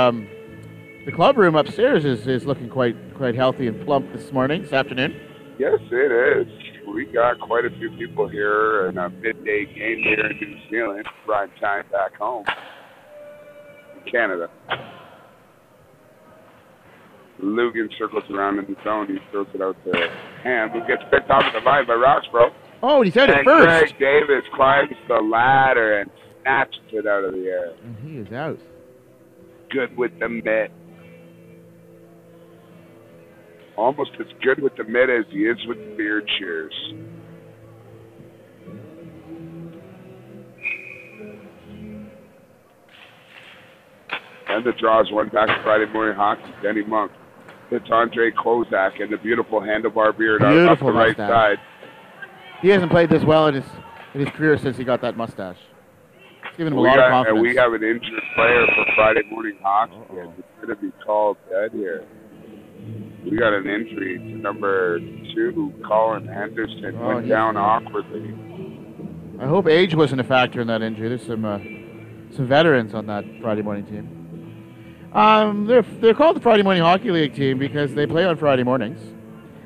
S5: club room upstairs is looking quite healthy and plump this afternoon.
S6: Yes, it is. We got quite a few people here in a midday game here in New Zealand. Prime time back home in Canada. Lugan circles around in the zone. He throws it out to Ham, who gets picked off the line by Roxborough.
S5: Oh, he's out at
S6: Greg
S5: first.
S6: Davis climbs the ladder and snatches it out of the air.
S5: And he is out.
S6: Good with the mitt. Almost as good with the mitt as he is with the beard shears. And the draws one back to Friday Morning Hockey. Denny Monk hits Andre Kozak and the beautiful handlebar beard up the right side.
S5: He hasn't played this well in his career since he got that mustache. It's given him a lot of confidence.
S6: And we have an injured player for Friday Morning Hockey. And it's going to be called dead here. We got an injury to number 2, Colin Henderson. Went down awkwardly.
S5: I hope age wasn't a factor in that injury. There's some veterans on that Friday morning team. They're called the Friday Morning Hockey League team because they play on Friday mornings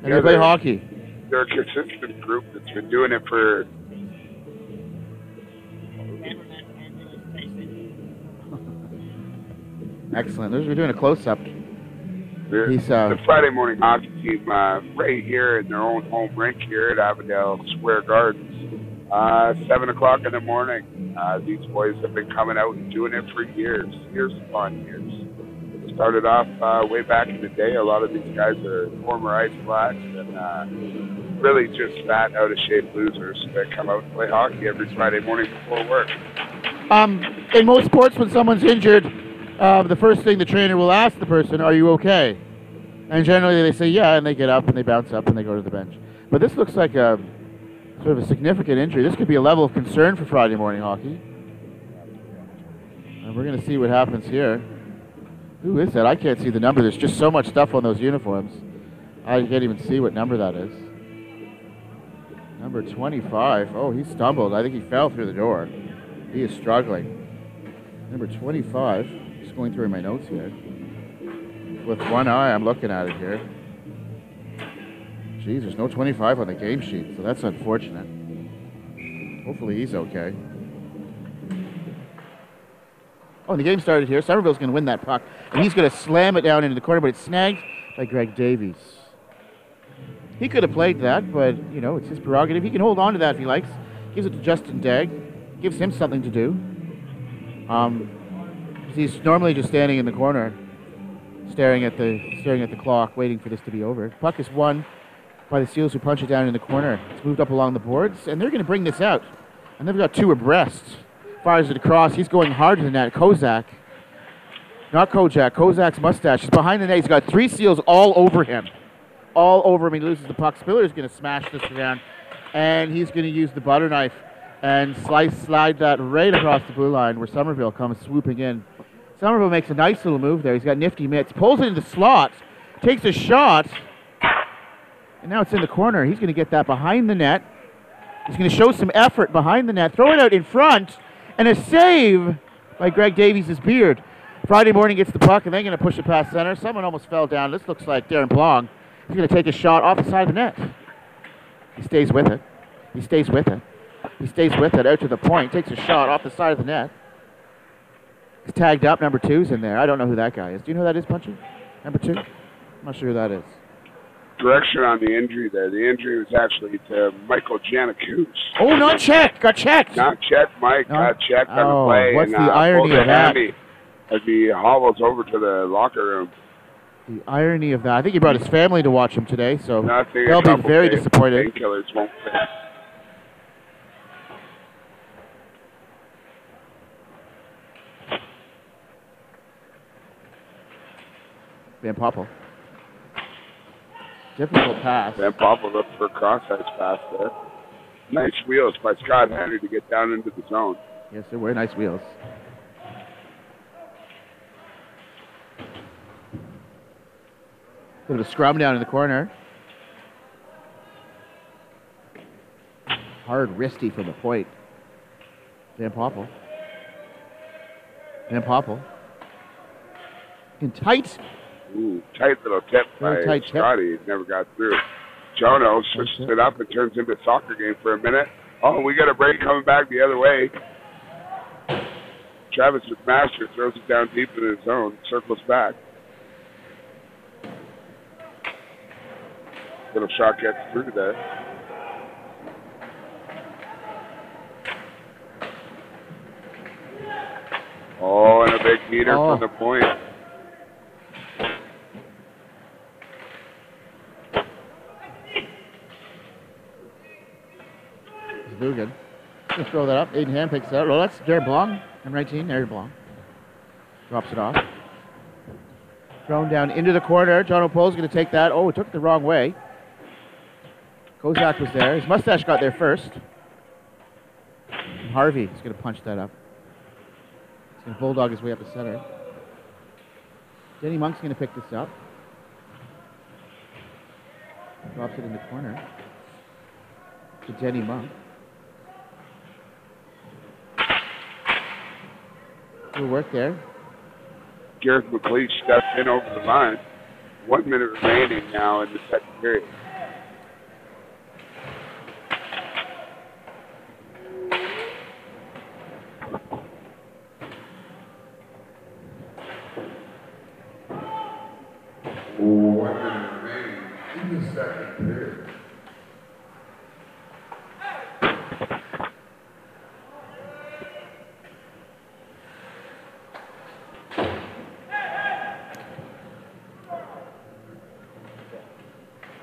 S5: and they play hockey.
S6: They're a consistent group that's been doing it for.
S5: Excellent. We're doing a close-up.
S6: The Friday Morning Hockey team right here in their own home rink here at Avondale Square Gardens. 7 o'clock in the morning. These boys have been coming out and doing it for years upon years. Started off way back in the day. A lot of these guys are former Ice Blacks and really just fat, out of shape losers that come out and play hockey every Friday morning before work.
S5: In most sports, when someone's injured, the first thing the trainer will ask the person, "Are you okay?" And generally they say, "Yeah," and they get up and they bounce up and they go to the bench. But this looks like a sort of a significant injury. This could be a level of concern for Friday morning hockey. And we're going to see what happens here. Who is that? I can't see the number. There's just so much stuff on those uniforms. I can't even see what number that is. Number 25. Oh, he stumbled. I think he fell through the door. He is struggling. Number 25. Just going through my notes here. With one eye, I'm looking at it here. Geez, there's no 25 on the game sheet, so that's unfortunate. Hopefully he's okay. Oh, and the game started here. Somerville's going to win that puck, and he's going to slam it down into the corner, but it's snagged by Greg Davies. He could have played that, but, you know, it's his prerogative. He can hold on to that if he likes. Gives it to Justin Degg. Gives him something to do. He's normally just standing in the corner, staring at the clock, waiting for this to be over. Puck is won by the Seals, who punch it down in the corner. It's moved up along the boards, and they're going to bring this out. And they've got two abreast. Fires it across. He's going harder than that. Kozak. Not Kojak. Kozak's mustache. He's behind the net. He's got three Seals all over him. All over him. He loses the puck. Spiller's going to smash this down. And he's going to use the butter knife and slide that right across the blue line where Somerville comes swooping in. Somerville makes a nice little move there. He's got nifty mitts. Pulls it into the slot. Takes a shot. And now it's in the corner. He's going to get that behind the net. He's going to show some effort behind the net. Throw it out in front. And a save by Greg Davies' beard. Friday morning gets the puck, and they're going to push it past center. Someone almost fell down. This looks like Darren Blong. He's going to take a shot off the side of the net. He stays with it. He stays with it. He stays with it out to the point. Takes a shot off the side of the net. He's tagged up. Number 2's in there. I don't know who that guy is. Do you know who that is, Punchy? Number 2? I'm not sure who that is.
S6: Direction on the injury there. The injury was actually to Michael Janikouche.
S5: Oh, not checked. Got checked.
S6: Not checked, Mike. Got checked on the play.
S5: What's the irony of that?
S6: As he hobbles over to the locker room.
S5: The irony of that. I think he brought his family to watch him today, so
S6: Nothing
S5: they'll be very disappointed.
S6: Painkillers won't fit.
S5: Van Poppel. Difficult pass.
S6: Van Poppel looked for a cross-ice pass there. Nice wheels by Scott Henry to get down into the zone.
S5: Yes, they were nice wheels. Bit of a scrum down in the corner. Hard wristy from the point. Van Poppel. Van Poppel. In tight.
S6: Ooh, tight little tip by Scotty. He never got through. Jono switches it up and turns into a soccer game for a minute. Oh, we got a break coming back the other way. Travis McMaster throws it down deep in his zone, circles back. Little shot gets through there. Oh, and a big heater from the point.
S5: Dugan. Just throw that up. Aiden Ham picks it up. Well, that's Darren Blong. I'm 19. There's Blong. Drops it off. Thrown down into the corner. John O'Pole's going to take that. Oh, it took it the wrong way. Kozak was there. His mustache got there first. And Harvey is going to punch that up. He's going to bulldog his way up the center. Denny Monk's going to pick this up. Drops it in the corner to Denny Monk. Good work there.
S6: Gareth McLeish steps in over the line. 1 minute remaining now in the second period.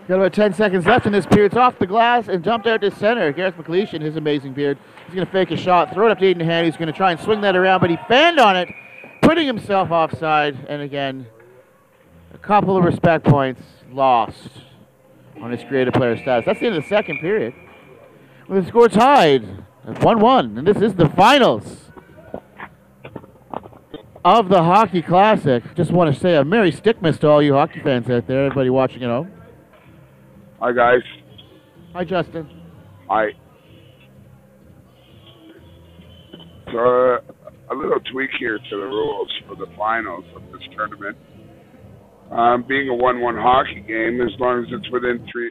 S5: Got about 10 seconds left in this period. It's off the glass and jumped out to center. Gareth McLeish in his amazing beard. He's going to fake a shot, throw it up to Aiden Hand. He's going to try and swing that around, but he fanned on it, putting himself offside. And again, a couple of respect points lost on his creative player status. That's the end of the second period. With the score tied at 1-1. And this is the finals of the Hockey Classic. Just want to say a Merry Stickmas to all you hockey fans out there, everybody watching at home.
S6: Hi, guys.
S5: Hi, Justin.
S6: Hi. So, a little tweak here to the rules for the finals of this tournament. Being a 1-1 hockey game, as long as it's within 3...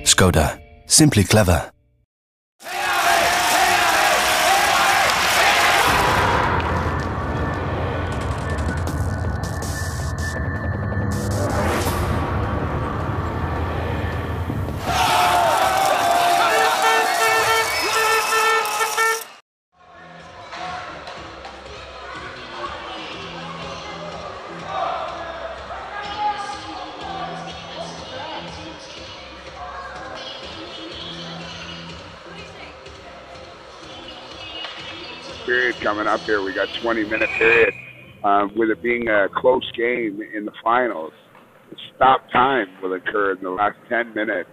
S2: Skoda. Simply clever.
S6: Period coming up here. We got 20-minute period. With it being a close game in the finals, the stop time will occur in the last 10 minutes.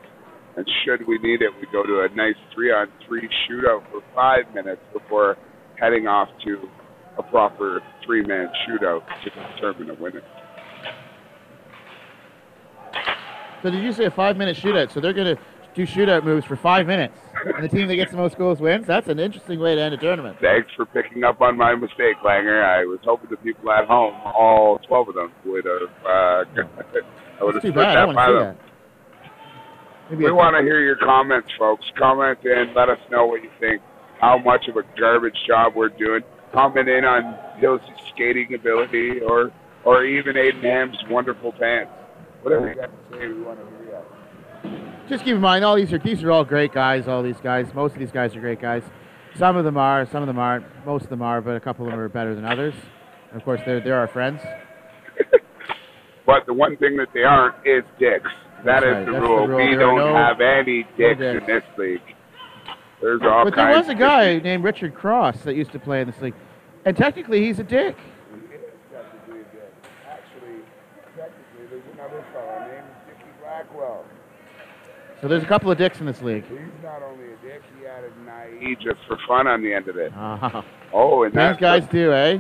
S6: And should we need it, we go to a nice 3-on-3 shootout for 5 minutes before heading off to a proper 3-man shootout to determine a winner.
S5: So did you say a 5-minute shootout? So they're going to do shootout moves for 5 minutes, and the team that gets the most goals wins? That's an interesting way to end a tournament.
S6: Thanks for picking up on my mistake, Langer. I was hoping the people at home, all 12 of them, would have I would have split that by them. We want to hear your comments, folks. Comment and let us know what you think, how much of a garbage job we're doing. Comment in on Hill's skating ability or even Aiden Ham's wonderful pants. Whatever you got to say, we want to hear you.
S5: Just keep in mind, these are all great guys, all these guys. Most of these guys are great guys. Some of them are, some of them aren't. Most of them are, but a couple of them are better than others. And of course, they're our friends.
S6: But the one thing that they aren't is dicks. That's the rule. We don't have any dicks in this league. There's all
S5: but there was a guy named Richard Cross that used to play in this league. And technically, he's a dick.
S6: He is technically a dick. Actually, technically, there's another fellow named Dickie Blackwell.
S5: So there's a couple of dicks in this league.
S6: He's not only a dick, he added an IE just for fun on the end of it.
S5: And these guys do, eh?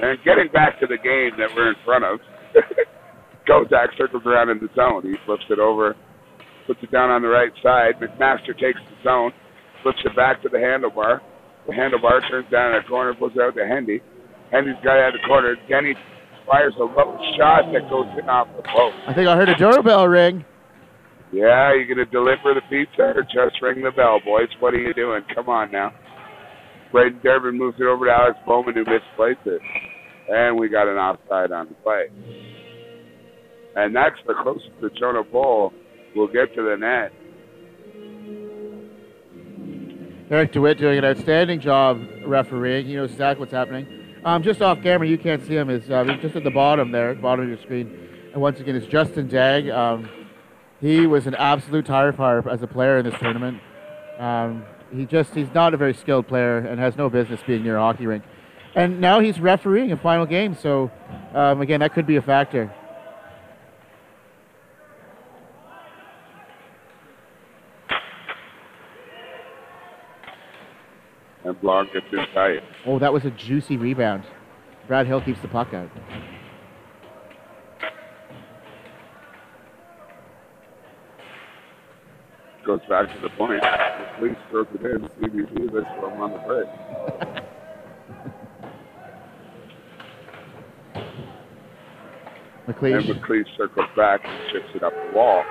S6: And getting back to the game that we're in front of, Kozak circles around in the zone. He flips it over, puts it down on the right side. McMaster takes the zone, flips it back to the handlebar. The handlebar turns down in the corner, pulls it out to Hendy. Hendy's got it out of the corner. Denny fires a low shot that goes in off the post.
S5: I think I heard a doorbell ring.
S6: Yeah, you going to deliver the pizza or just ring the bell, boys? What are you doing? Come on now. Braden Durbin moves it over to Alex Bowman, who misplaced it. And we got an offside on the play. And that's the closest the Jonah Bull will get to the net.
S5: Eric DeWitt doing an outstanding job refereeing. He knows exactly what's happening. Just off camera, you can't see him. He's just at the bottom there, bottom of your screen. And once again, it's Justin Dagg. He was an absolute tire fire as a player in this tournament. He's not a very skilled player and has no business being near a hockey rink. And now he's refereeing a final game, so again, that could be a factor.
S6: And Blanc gets in tight.
S5: Oh, that was a juicy rebound. Brad Hill keeps the puck out.
S6: Goes back to the point. The police throws it in. CBC, that's what I'm on the break. And McLeish circles back and chips it up the wall.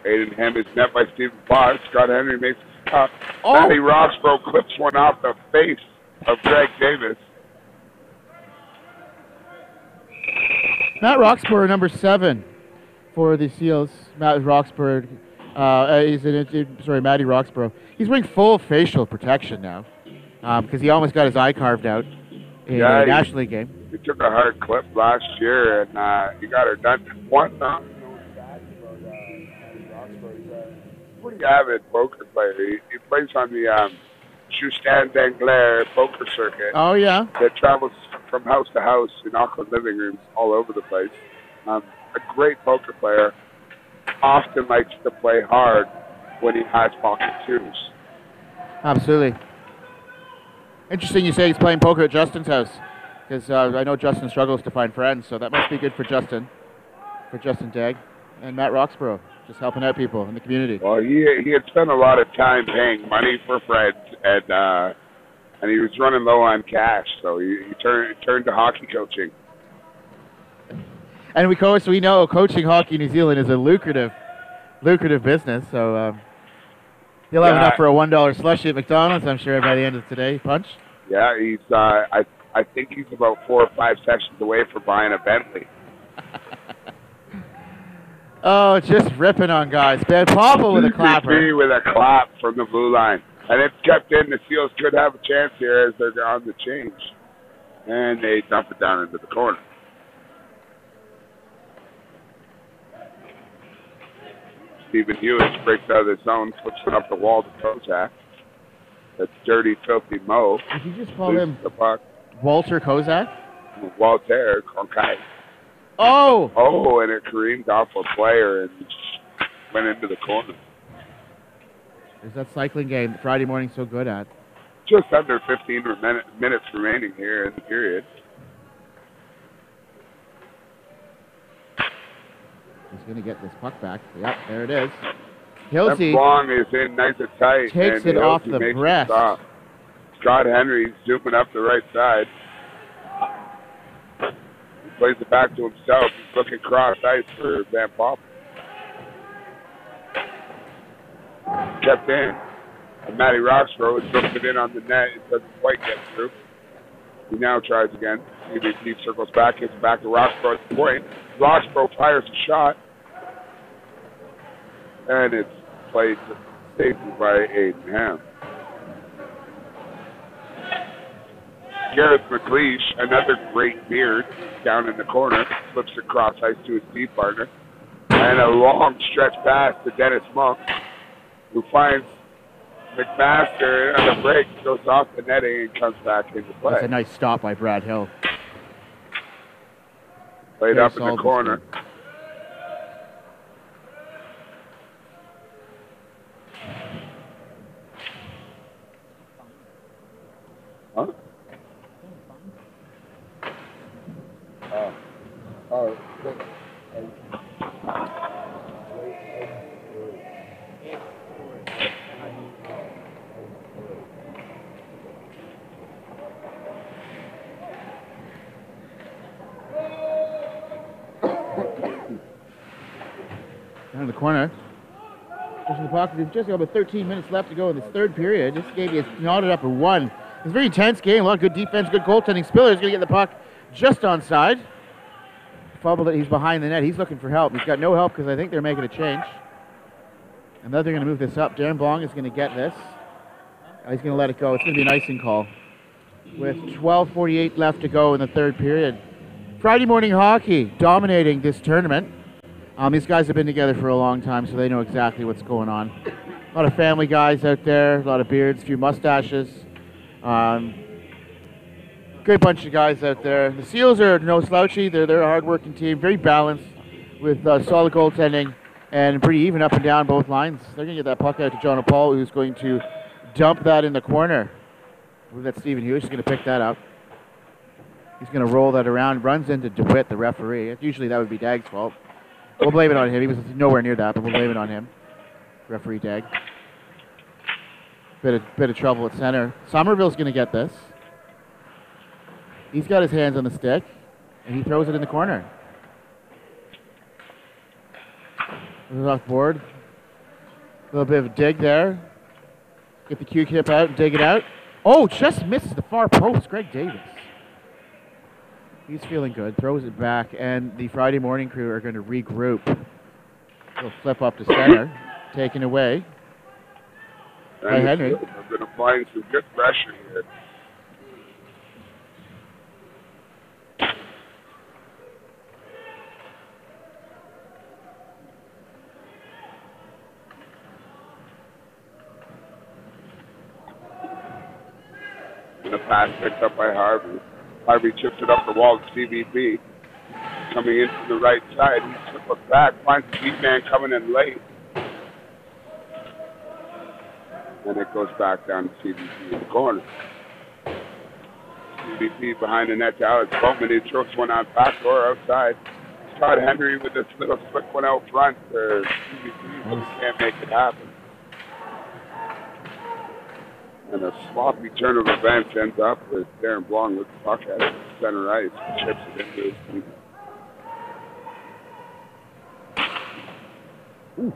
S6: Aiden Hem is met by Stephen Fox. Scott Henry makes a stop. Matty Roxborough clips one off the face of Greg Davis.
S5: Matt Roxborough, number 7 for the Seals. Matt Roxborough, Matty Roxborough. He's wearing full facial protection now because he almost got his eye carved out in a National League game.
S6: He took a hard clip last year and he got her done. One pretty avid poker player. He plays on the Justin Dangler poker circuit.
S5: Oh, yeah.
S6: That travels from house to house in Auckland living rooms all over the place. A great poker player. Often likes to play hard when he has pocket twos.
S5: Absolutely. Interesting you say he's playing poker at Justin's house, because I know Justin struggles to find friends, so that must be good for Justin Dagg and Matt Roxborough, just helping out people in the community.
S6: Well, he had spent a lot of time paying money for friends, and he was running low on cash, so he turned to hockey coaching.
S5: And we know coaching hockey in New Zealand is a lucrative business, so he'll have enough for a $1 slushie at McDonald's, I'm sure, by the end of today. Punch?
S6: Yeah, he's. I think he's about 4 or 5 sessions away from buying a Bentley.
S5: Oh, just ripping on guys. Ben Popple with a clapper.
S6: With a clap from the blue line. And it's kept in. The Seals could have a chance here as they're on the change. And they dump it down into the corner. Stephen Hewitt breaks out of the zone, flips it up the wall to Kozak. That's dirty, filthy Mo.
S5: Did you just call him
S6: the puck.
S5: Walter Kozak?
S6: Walter Cronkite.
S5: Oh!
S6: Oh, and it careened off a player and went into the corner.
S5: There's that cycling game Friday morning so good at.
S6: Just under 15 minutes remaining here in the period.
S5: He's going to get this puck back. Yep, there it is. Hilsey
S6: long is in nice and tight.
S5: Takes it off the breast.
S6: Scott Henry zooming up the right side. He plays it back to himself. He's looking cross ice for Van Pop. Kept in. And Matty Roxborough is looking it in on the net. It doesn't quite get through. He now tries again. He circles back, gets back to Roxborough at the point. Roxborough fires a shot. And it's played safely by Aiden Ham. Gareth McLeish, another great beard down in the corner, flips across ice to his D partner. And a long stretch pass to Dennis Monk, who finds McMaster on the break, goes off the netting and comes back into play.
S5: That's a nice stop by Brad Hill.
S6: Played up in the corner. Huh? Oh.
S5: Down in the corner. Just in the pocket. There's just about 13 minutes left to go in this third period. This game is knotted up at 1. It's a very intense game. A lot of good defense, good goaltending. Spiller's going to get the puck just onside. Fumbled it. He's behind the net. He's looking for help. He's got no help because I think they're making a change. And then they're going to move this up. Darren Blong is going to get this. He's going to let it go. It's going to be an icing call with 12:48 left to go in the third period. Friday morning hockey dominating this tournament. These guys have been together for a long time, so they know exactly what's going on. A lot of family guys out there, a lot of beards, a few mustaches. Great bunch of guys out there. The Seals are no slouchy. They're a hard-working team, very balanced with solid goaltending and pretty even up and down both lines. They're going to get that puck out to John Paul, who's going to dump that in the corner. I believe that's Stephen Hughes. He's going to pick that up. He's going to roll that around, runs into DeWitt, the referee. Usually that would be Dagg's fault. We'll blame it on him. He was nowhere near that, but we'll blame it on him. Referee Dagg. Bit of trouble at center. Somerville's going to get this. He's got his hands on the stick. And he throws it in the corner. It was off board. A little bit of a dig there. Get the cue tip out and dig it out. Oh, just misses the far post. Greg Davis. He's feeling good. Throws it back, and the Friday morning crew are going to regroup. They'll flip up to center. Taken away by Henry.
S6: I've been applying some good pressure here. And the pass picked up by Harvey. Harvey chips it up the wall to CVP. Coming in from the right side. He slips back, finds the deep man coming in late. And it goes back down to CVP in the corner. CVP behind the net to Alex Bowman. He throws one on backdoor outside. Scott Henry with this little slick one out front for CVP, but he can't make it happen. And a sloppy turn of events ends up with Darren Blong with the puck at it, center ice, chips it into his team.
S5: Ooh.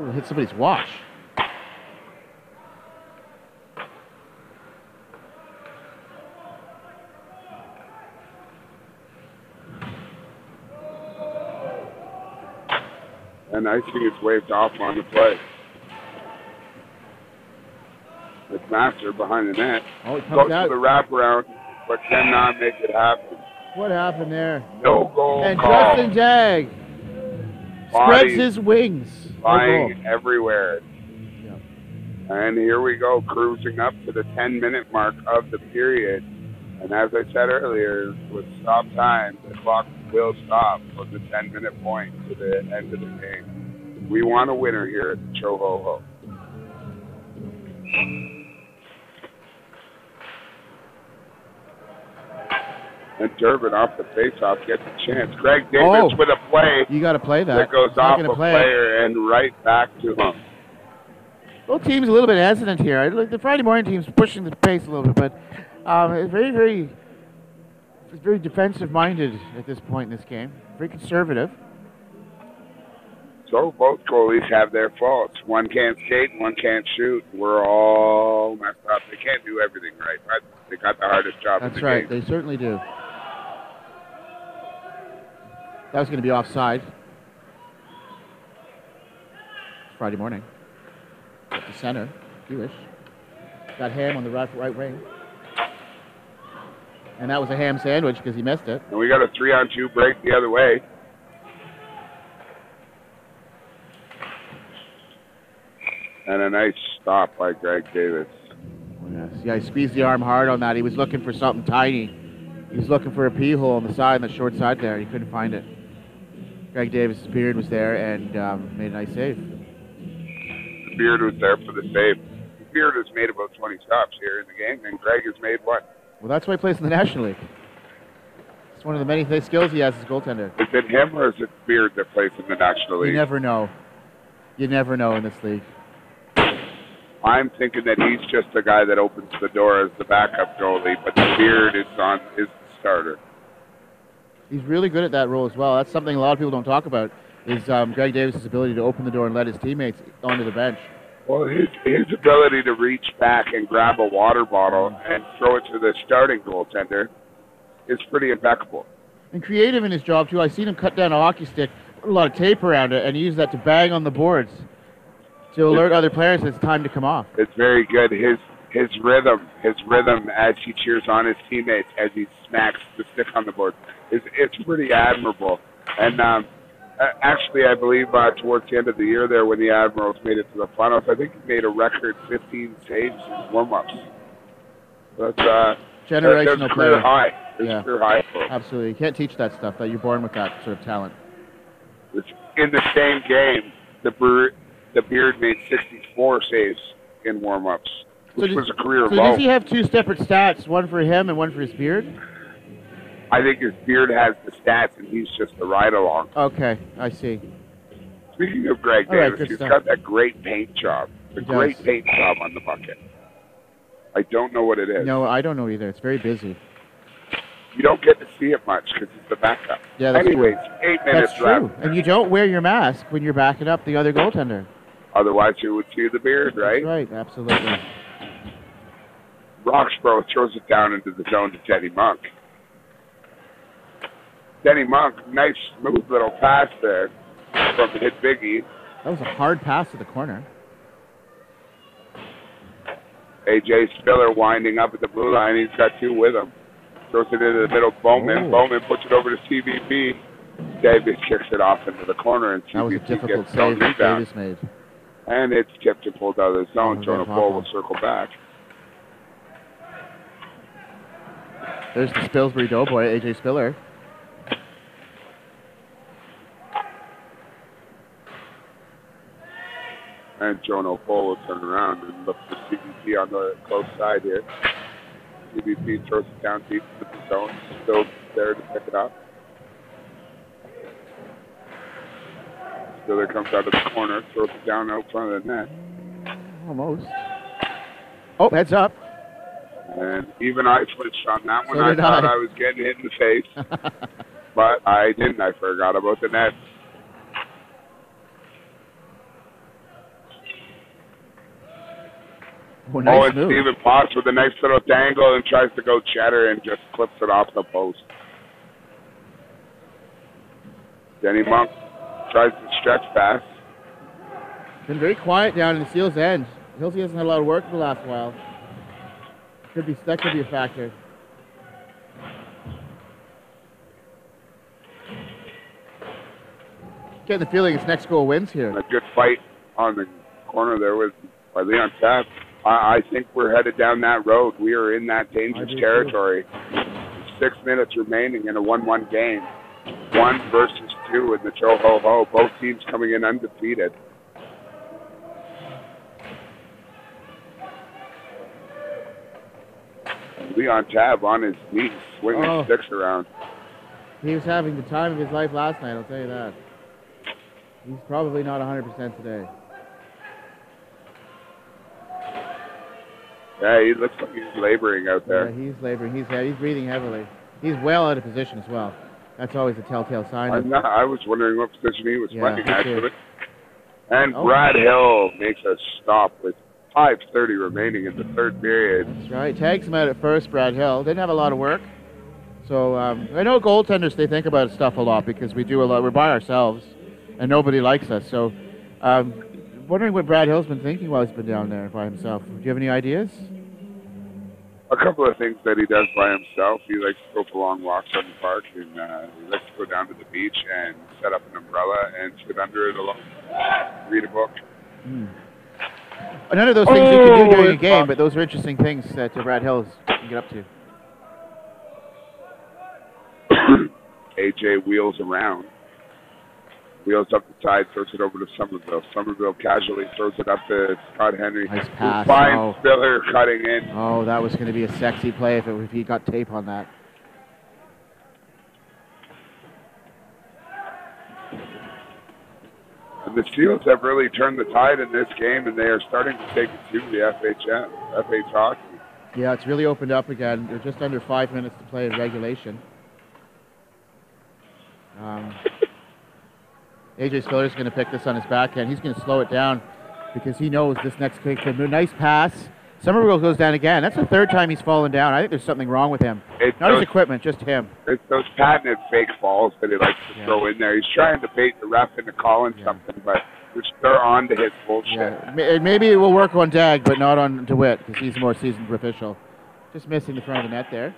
S5: Ooh, hit somebody's wash.
S6: And icing is waved off on the play. McMaster behind the net.
S5: Oh, it
S6: goes
S5: comes out.
S6: to the wraparound, but cannot make it happen.
S5: What happened there?
S6: No goal
S5: and
S6: call.
S5: Justin Dagg spreads his wings.
S6: Flying everywhere.
S5: Yeah.
S6: And here we go, cruising up to the 10-minute mark of the period. And as I said earlier, with stop time, the clock will stop from the 10-minute point to the end of the game. We want a winner here at the Cho-Ho-Ho. And Durbin off the faceoff gets a chance. Greg Davis with a play.
S5: You got to play that.
S6: That goes off a player and right back to him.
S5: Both teams a little bit hesitant here. The Friday morning team's pushing the pace a little bit, but it's very defensive-minded at this point in this game. Very conservative.
S6: So both goalies have their faults. One can't skate, one can't shoot. We're all messed up. They can't do everything right, but they got the hardest job in the
S5: right.
S6: game.
S5: They certainly do. That was going to be offside. Friday morning. At the center. Jewish. Got Ham on the right wing. And that was a ham sandwich because he missed it.
S6: And we got a 3-on-2 break the other way. And a nice stop by Greg Davis.
S5: Yes. Yeah, he squeezed the arm hard on that. He was looking for something tiny. He was looking for a pee hole on the side, on the short side there. He couldn't find it. Greg Davis' beard was there and made a nice save.
S6: The beard was there for the save. The beard has made about 20 stops here in the game, and Greg has made one.
S5: Well, that's why he plays in the National League. It's one of the many skills he has as a goaltender.
S6: Is it him or is it Beard that plays in the National League?
S5: You never know. You never know in this league.
S6: I'm thinking that he's just the guy that opens the door as the backup goalie, but the Beard is the starter.
S5: He's really good at that role as well. That's something a lot of people don't talk about, is Greg Davis' ability to open the door and let his teammates onto the bench.
S6: Well, his ability to reach back and grab a water bottle and throw it to the starting goaltender is pretty impeccable.
S5: And creative in his job, too. I've seen him cut down a hockey stick, put a lot of tape around it, and use that to bang on the boards to alert other players it's time to come off.
S6: It's very good. His rhythm as he cheers on his teammates as he smacks the stick on the board, it's pretty admirable. And actually, I believe towards the end of the year there when the Admirals made it to the finals, I think he made a record 15 saves in warm-ups. That's
S5: generational
S6: career
S5: player.
S6: high. It's career high for him.
S5: Absolutely. You can't teach that stuff, that you're born with that sort of talent.
S6: In the same game, the Beard made 64 saves in warm-ups, which was a career low.
S5: So does he have two separate stats, one for him and one for his Beard?
S6: I think his Beard has the stats, and he's just the ride-along.
S5: Okay, I see.
S6: Speaking of Greg Davis, he's got that great paint job. Great paint job on the bucket. I don't know what it is.
S5: No, I don't know either. It's very busy.
S6: you don't get to see it much because it's the backup.
S5: Yeah, that's
S6: Anyways,
S5: true.
S6: 8 minutes
S5: That's
S6: left.
S5: true. And you don't wear your mask when you're backing up the other goaltender.
S6: Otherwise, you would see the beard, right?
S5: That's right, absolutely.
S6: Roxborough throws it down into the zone to Denny Monk. Denny Monk, nice smooth little pass there from Hit Biggie.
S5: That was a hard pass to the corner.
S6: AJ Spiller winding up at the blue line. He's got two with him. Throws it into the middle. Bowman.
S5: Oh.
S6: Bowman puts it over to CVP. Davis kicks it off into the corner, and
S5: That was a
S6: CVP
S5: difficult
S6: gets
S5: save that
S6: down.
S5: Davis made.
S6: And it's tipped and pulled out of the zone.
S5: Oh,
S6: Jonah
S5: that's
S6: Paul will
S5: awful.
S6: circle back.
S5: There's the Spilsbury Doughboy, AJ Spiller.
S6: And Jonah Paul will turn around and look for CVP on the close side here. CVP throws it down deep into the zone. Still there to pick it up. Spiller comes out of the corner, throws it down out front of the net.
S5: Almost. Oh, heads up.
S6: And even I switched on that one.
S5: So
S6: I
S5: did
S6: thought
S5: I.
S6: I was getting hit in the face. But I didn't. I forgot about the net.
S5: Oh, nice
S6: and
S5: move.
S6: Steven Potts with a nice little dangle and tries to go cheddar and just clips it off the post. Denny Monk tries to stretch pass.
S5: Been very quiet down in the Seals' end. Hilsey hasn't had a lot of work in the last while. That could be a factor. Getting the feeling his next goal wins here.
S6: A good fight on the corner there with by Leon Tapp. I think we're headed down that road. We are in that dangerous territory. 6 minutes remaining in a 1-1 game. 1 versus 2 in the Cho-Ho-Ho. Both teams coming in undefeated. Leon Tabb on his knees, swinging sticks around.
S5: He was having the time of his life last night, I'll tell you that. He's probably not 100% today.
S6: Yeah, he looks like he's laboring out there.
S5: Yeah, he's laboring. He's breathing heavily. He's well out of position as well. That's always a telltale sign.
S6: I was wondering what position he was playing, actually. And
S5: Oh.
S6: Brad Hill makes a stop with 5:30 remaining in the third period.
S5: That's right. Tags him out at first, Brad Hill. Didn't have a lot of work. So I know goaltenders, they think about stuff a lot because we do a lot. We're by ourselves, and nobody likes us. So wondering what Brad Hill's been thinking while he's been down there by himself. Do you have any ideas?
S6: A couple of things that he does by himself. He likes to go for long walks on the park, and he likes to go down to the beach and set up an umbrella and sit under it alone, read a book.
S5: None of those things you can do during a game, but those are interesting things that Brad Hill can get up to.
S6: AJ wheels around. Wheels up the side, throws it over to Somerville. Somerville casually throws it up to Scott Henry.
S5: Nice pass.
S6: Finds Spiller cutting in.
S5: Oh, that was going to be a sexy play if he got tape on that.
S6: And the Seals have really turned the tide in this game, and they are starting to take it to the FH hockey.
S5: Yeah, it's really opened up again. They're just under 5 minutes to play in regulation. AJ Spiller's going to pick this on his backhand. He's going to slow it down because he knows this next kick. Nice pass. Somerville goes down again. That's the third time he's fallen down. I think there's something wrong with him. Not his equipment, just him.
S6: It's those patented fake falls that he likes to throw in there. He's trying to bait the ref into calling something, but they're on to his bullshit.
S5: Yeah. Maybe it will work on Dag, but not on DeWitt because he's a more seasoned official. Just missing the front of the net there.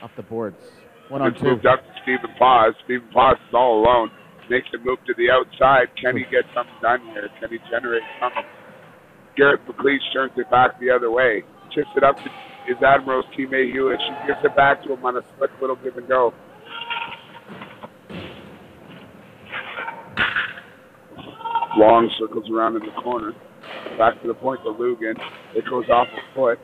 S5: Off the boards. 1-on-2.
S6: Moved up to Stephen Paz. Stephen Paz is all alone. Makes a move to the outside. Can he get something done here? Can he generate something? Garrett McLeish turns it back the other way. Chips it up to his Admiral's teammate Hewitt. She gives it back to him on a slick little give and go. Long circles around in the corner. Back to the point to Lugan. It goes off a foot.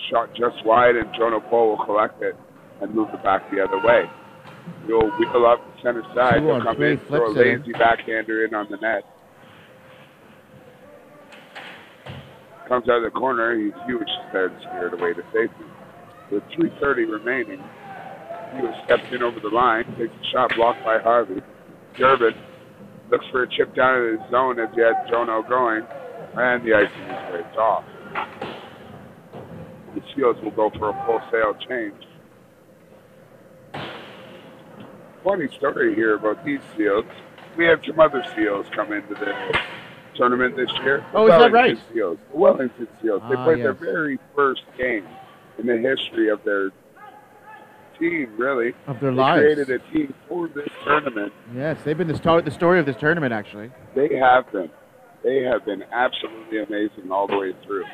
S6: Shot just wide, and Jonah Poe will collect it and move it back the other way. He'll wheel up the center side. He'll come in, throw a lazy backhander in on the net. Comes out of the corner. He's huge there to steer it away to safety. with 3:30 remaining. Hewish steps in over the line, takes a shot blocked by Harvey. Durbin looks for a chip down in his zone as he had Jono going, and the icing is waved off. The Seals will go for a wholesale change. Funny story here about these Seals. We had some other Seals come into the tournament this year.
S5: Oh, is that right?
S6: Seals. The Wellington Seals. They played their
S5: yes.
S6: very first game in the history of their team, really.
S5: Of their
S6: they
S5: lives.
S6: Created a team for this tournament.
S5: Yes, they've been the story of this tournament, actually.
S6: They have been. They have been absolutely amazing all the way through.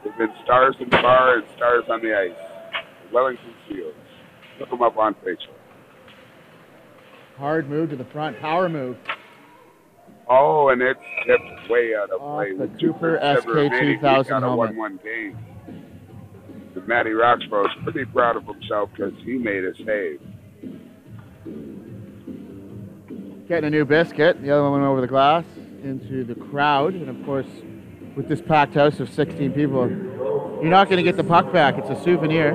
S6: They've been stars in the bar and stars on the ice. The Wellington Seals. Look them up on Facebook.
S5: Hard move to the front, power move.
S6: Oh, and it's tipped way out of play.
S5: The
S6: With
S5: Cooper
S6: 2:37 remaining,
S5: SK2000
S6: he's got a
S5: helmet.
S6: 1-1 game. And Matty Roxborough is pretty proud of himself because he made a save.
S5: Getting a new biscuit. The other one went over the glass into the crowd. And, of course, with this packed house of 16 people, you're not going to get the puck back. It's a souvenir.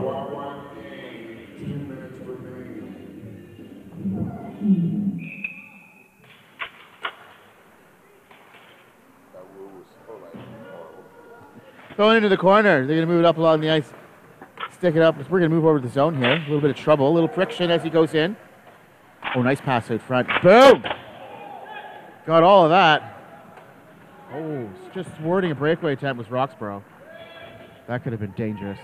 S5: Going into the corner. They're going to move it up along the ice. Stick it up. We're going to move over to the zone here. A little bit of trouble. A little friction as he goes in. Oh, nice pass out front. Boom! Got all of that. Oh, just thwarting a breakaway attempt was Roxborough. That could have been dangerous.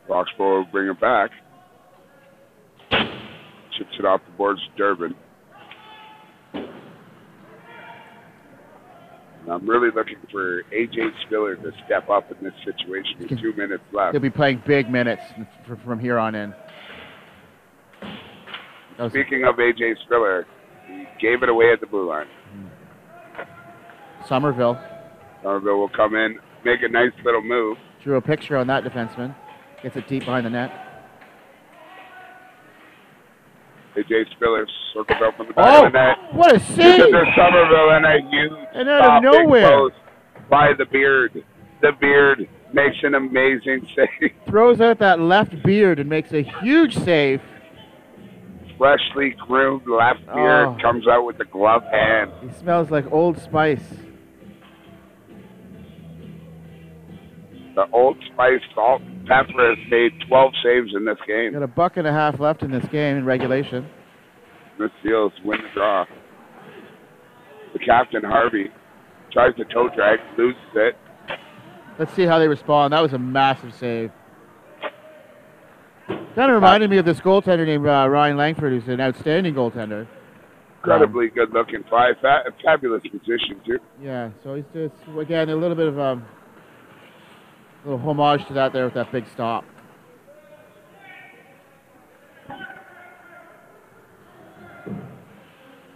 S6: Roxborough will bring it back. Chips it off the boards to Durbin. And I'm really looking for A.J. Spiller to step up in this situation with 2 minutes left.
S5: He'll be playing big minutes from here on in.
S6: Speaking of A.J. Spiller, he gave it away at the blue line.
S5: Somerville
S6: Will come in, make a nice little move.
S5: drew a picture on that defenseman. Gets it deep behind the net.
S6: A.J. Spiller circles out from the back of the net.
S5: What a save!
S6: There's Somerville and a huge
S5: And out of nowhere.
S6: post by the Beard. The Beard makes an amazing save.
S5: Throws out that left beard and makes a huge save.
S6: Freshly groomed left beard
S5: Oh.
S6: comes out with the glove hand.
S5: He smells like Old Spice.
S6: The Old Spice salt and pepper has made 12 saves in this game.
S5: Got a buck and a half left in this game in regulation.
S6: The Seals win the draw. The captain, Harvey, tries to toe drag, loses it.
S5: Let's see how they respond. That was a massive save. Kind of reminded me of this goaltender named Ryan Langford, who's an outstanding goaltender.
S6: Incredibly good-looking five. Fabulous position, too.
S5: Yeah, so he's just, again, a little bit of a little homage to that there with that big stop.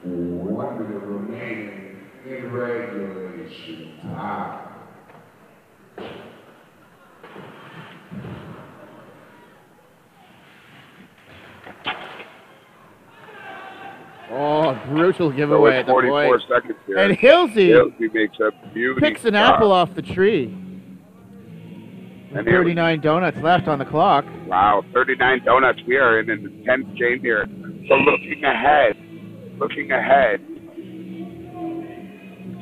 S4: One minute remaining in regulation time.
S5: Oh, brutal
S6: So
S5: giveaway
S6: with
S5: at the
S6: 44
S5: point.
S6: seconds here.
S5: And Hilsey
S6: makes a beauty.
S5: picks an apple off the tree.
S6: And here
S5: 39 donuts left on the clock.
S6: Wow, 39 donuts. We are in an intense game here. So looking ahead.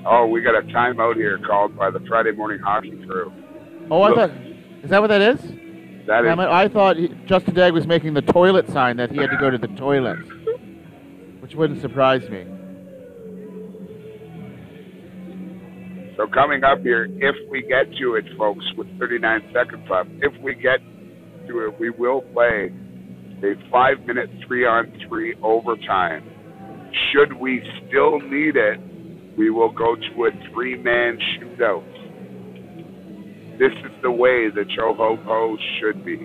S6: Oh, we got a timeout here called by the Friday morning hockey crew.
S5: Oh, I thought, is that what that is?
S6: That
S5: Damn
S6: is
S5: it, I thought Justin Dagg was making the toilet sign that he had to go to the toilet, which wouldn't surprise me.
S6: so coming up here, if we get to it, folks, with 39 seconds left, if we get to it, we will play a 5-minute 3-on-3 overtime. Should we still need it, we will go to a 3-man shootout. This is the way the Choho should be.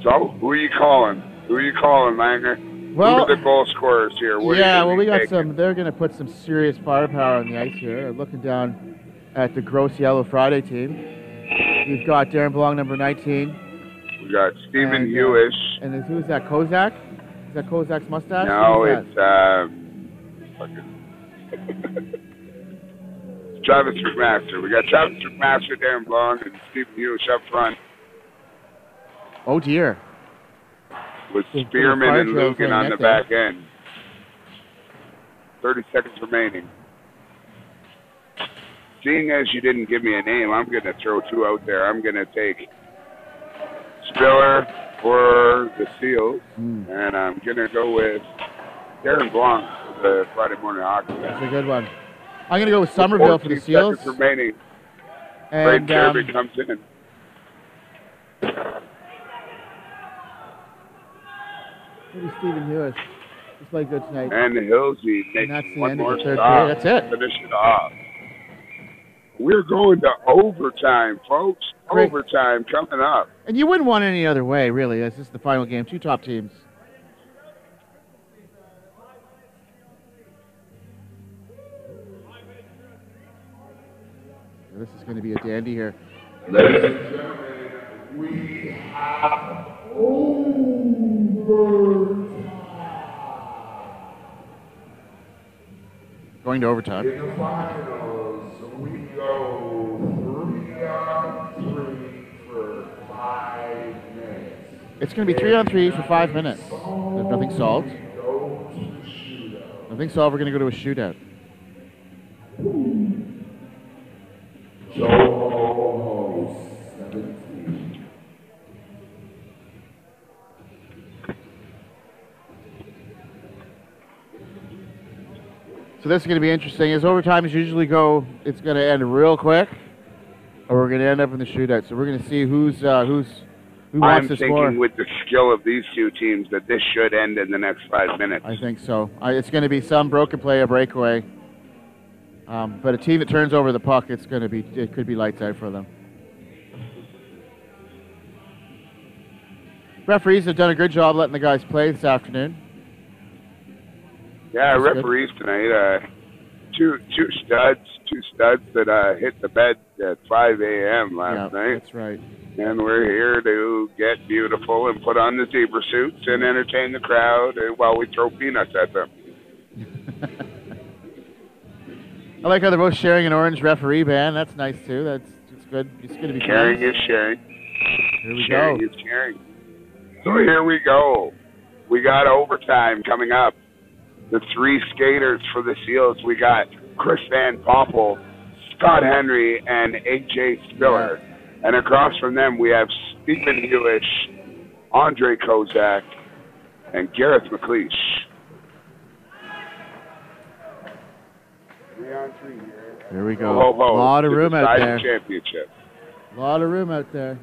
S6: So, who are you calling? Langer?
S5: Well,
S6: who are the goal scorers here? What
S5: yeah,
S6: are
S5: well,
S6: you
S5: we got
S6: taking?
S5: some. They're going to put some serious firepower on the ice here. Looking down at the Gross Yellow Friday team, we've got Darren Belong, number 19.
S6: We got Stephen
S5: and,
S6: Hewish.
S5: And who's that? Kozak? Is that Kozak's mustache?
S6: No,
S5: What is
S6: it's
S5: that?
S6: Travis McMaster. We got Travis McMaster, Darren Blanc, and Stephen Hughes up front
S5: Oh, dear.
S6: with
S5: There's
S6: Spearman
S5: fire
S6: and
S5: drills
S6: Lugan
S5: going
S6: on
S5: net
S6: the
S5: there.
S6: back end. 30 seconds remaining. Seeing as you didn't give me a name, I'm going to throw two out there. I'm going to take Spiller for the Seals, and I'm going to go with Darren Blanc for the Friday morning hockey.
S5: That's a good one. I'm going to go with Somerville for the
S6: 14
S5: Seals.
S6: seconds remaining.
S5: And
S6: Derby comes in.
S5: maybe Stephen Hughes. He's played good tonight.
S6: And Hillsy
S5: And that's
S6: makes
S5: the
S6: one
S5: end of
S6: more
S5: the third
S6: stop.
S5: period. That's it.
S6: Finish it off. We're going to overtime, folks.
S5: Great.
S6: Overtime coming up.
S5: And you wouldn't want it any other way, really. This is the final game. Two top teams. This is going to be a dandy here.
S4: Ladies and gentlemen, we have overtime.
S5: Going to overtime.
S4: In the finals, we go 3-on-3 for 5 minutes.
S5: It's going to be 3-on-3 for 5 minutes. There's nothing solved.
S4: Go to the shootout.
S5: Nothing solved. We're going to go to a shootout.
S4: Joe 17.
S5: So this is going to be interesting. As overtimes usually go, it's going to end real quick, or we're going to end up in the shootout. So we're going to see who wants
S6: I'm
S5: to
S6: thinking
S5: score.
S6: with the skill of these two teams that this should end in the next 5 minutes.
S5: I think so. It's going to be some broken play, a breakaway. But a team that turns over the puck, it could be lights out for them. Referees have done a good job letting the guys play this afternoon.
S6: Yeah,
S5: That's
S6: referees tonight. Two studs that hit the bed at 5 a.m. last night.
S5: That's right.
S6: And we're here to get beautiful and put on the zebra suits and entertain the crowd while we throw peanuts at them.
S5: I like how they're both sharing an orange referee band. That's nice too. That's good. It's going to be
S6: Caring
S5: fun.
S6: is sharing.
S5: Here we
S6: Sharing
S5: go.
S6: is caring. So here we go. We got overtime coming up. The three skaters for the Seals. We got Chris Van Poppel, Scott Henry, and AJ Spiller. And across from them, we have Stephen Hewish, Andre Kozak, and Gareth McLeish. 3-on-3 here.
S5: Here we go.
S6: Ho, ho, ho,
S5: A lot of
S6: to
S5: room out
S6: decide
S5: there.
S6: the championship.
S5: A lot of room out there.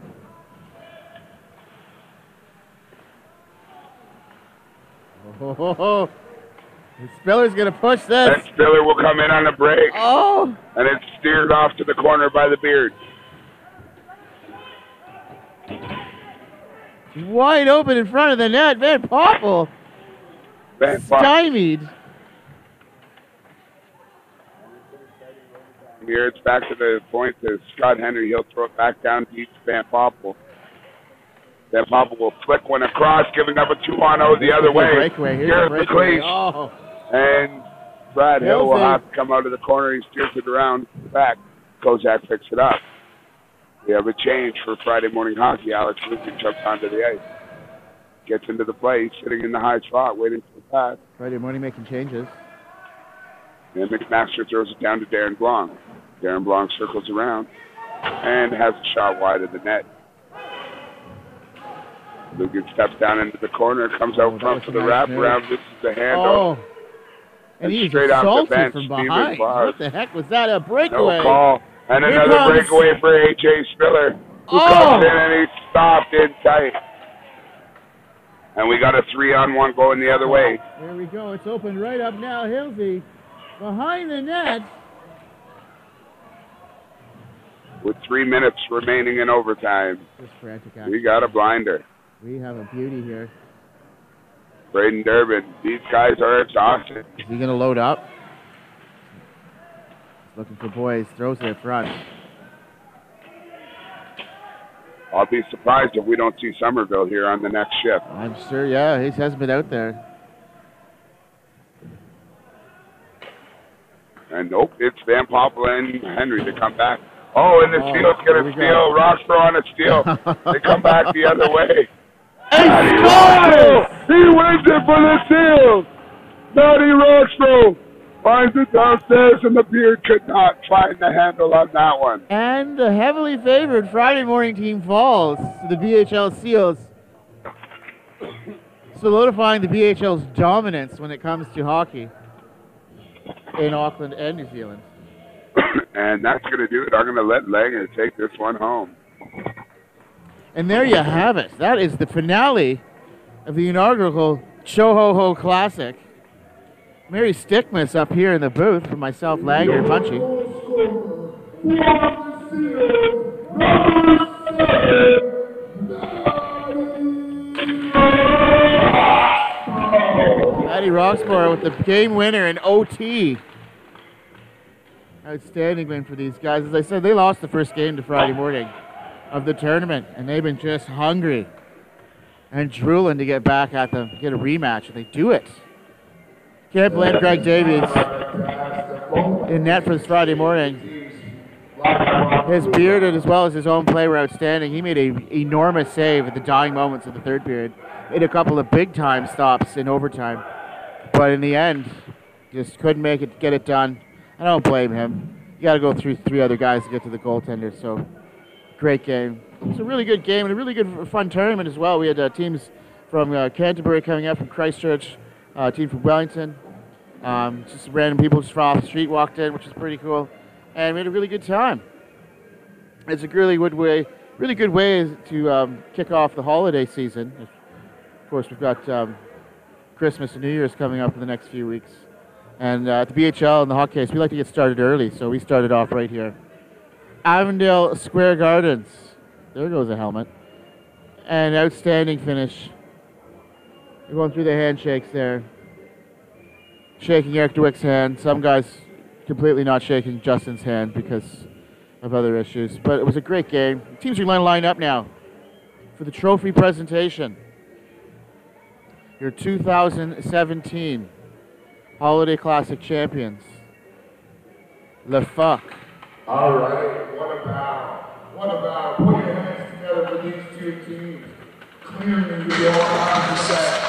S5: Oh, Spiller's going to push this.
S6: And Spiller will come in on the break.
S5: Oh!
S6: And it's steered off to the corner by the beard.
S5: Wide open in front of the net. Van Poppel
S6: Van Poppel.
S5: stymied.
S6: Here it's back to the point to Scott Henry. He'll throw it back down deep to Van Poppel. Van Poppel will flick one across, giving up a 2-on-0 the other way.
S5: Breakaway. Here's
S6: Gareth
S5: a breakaway.
S6: McLeish.
S5: Oh.
S6: And Brad Hill will
S5: Hilton.
S6: have to come out of the corner. He steers it around back. Kozak picks it up. We have a change for Friday morning hockey. Alex Lucan jumps onto the ice. Gets into the play, sitting in the high spot, waiting for the pass.
S5: Friday morning making changes.
S6: And McMaster throws it down to Darren Blanc. Darren Blanc circles around and has a shot wide of the net. Lugan steps down into the corner, comes out front for the wraparound. This is the handoff.
S5: Oh. And he's
S6: straight off the
S5: assaulted
S6: bench,
S5: from
S6: Steven
S5: behind.
S6: Bars.
S5: What the heck was that? A breakaway.
S6: No call. And
S5: Here
S6: another
S5: comes-
S6: breakaway for A.J. Spiller, who
S5: Oh.
S6: comes in and he's stopped in tight. And we got a 3-on-1 going the other way.
S5: There we go. It's open right up now. Hilsey behind the net.
S6: With 3 minutes remaining in overtime,
S5: Just frantic
S6: we
S5: action.
S6: got a blinder.
S5: We have a beauty here.
S6: Braden Durbin, these guys are exhausted.
S5: Is he going to load up? He's looking for boys. Throws it in front.
S6: I'll be surprised if we don't see Somerville here on the next shift.
S5: I'm sure, yeah, he hasn't been out there.
S6: And nope, it's Van Poppel and Henry to come back. Oh, and the Steel's going to steal. Roxborough on a steal. They come back the other way.
S5: He scores!
S6: He wins it for the Steel's. Matty Roxborough finds it downstairs, and the Beard could not find the handle on that one.
S5: And the heavily favored Friday morning team falls to the BHL Seals, solidifying the BHL's dominance when it comes to hockey in Auckland and New Zealand.
S6: And that's going to do it. I'm going to let Langer take this one home.
S5: And there you have it. That is the finale of the inaugural Cho-Ho-Ho Classic. Mary Stickmas up here in the booth for myself, Langer, and Punchy. Matty Roxborough with the game winner in OT. Outstanding win for these guys. As I said, they lost the first game to Friday morning of the tournament, and they've been just hungry and drooling to get back at them, get a rematch, and they do it. Can't blame Greg Davies in net for this Friday morning. His beard as well as his own play were outstanding. He made an enormous save at the dying moments of the third period. Made a couple of big-time stops in overtime. But in the end, just couldn't get it done. I don't blame him. You got to go through three other guys to get to the goaltender, so great game. It was a really good game and a really good fun tournament as well. We had teams from Canterbury coming up, from Christchurch, a team from Wellington. Just random people just from off the street walked in, which is pretty cool. And we had a really good time. It's a really good way to kick off the holiday season. Of course, we've got Christmas and New Year's coming up in the next few weeks. And at the BHL and the hockey case, we like to get started early, so we started off right here. Avondale Square Gardens. There goes a helmet. And outstanding finish. We're going through the handshakes there. Shaking Eric DeWick's hand. Some guys completely not shaking Justin's hand because of other issues. But it was a great game. Teams are going to line up now for the trophy presentation. Your 2017 Holiday Classic champions, Le Phoques.
S4: All right, what about, put your hands together for these two teams. Clearly, we are 100%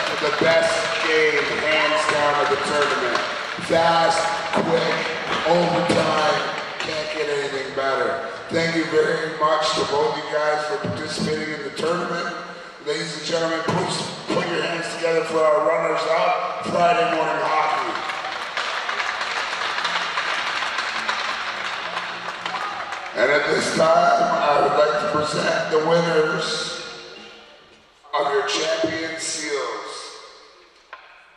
S4: for the best game, hands down, of the tournament. Fast, quick, overtime, can't get anything better. Thank you very much to both you guys for participating in the tournament. Ladies and gentlemen, please put your hands together for our runners-up, Friday morning hockey. And at this time, I would like to present the winners of your champion seals.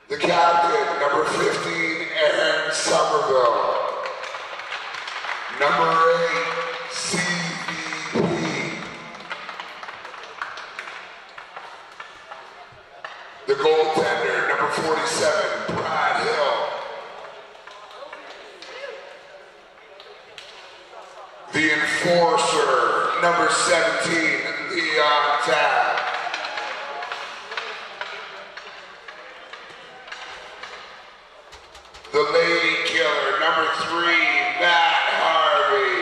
S4: The captain, number 15, Aaron Somerville. Number 8, CVP. The goaltender, number 47, Brad Hill. The enforcer, number 17, Leon Tabb. The lady killer, number 3, Matt Harvey.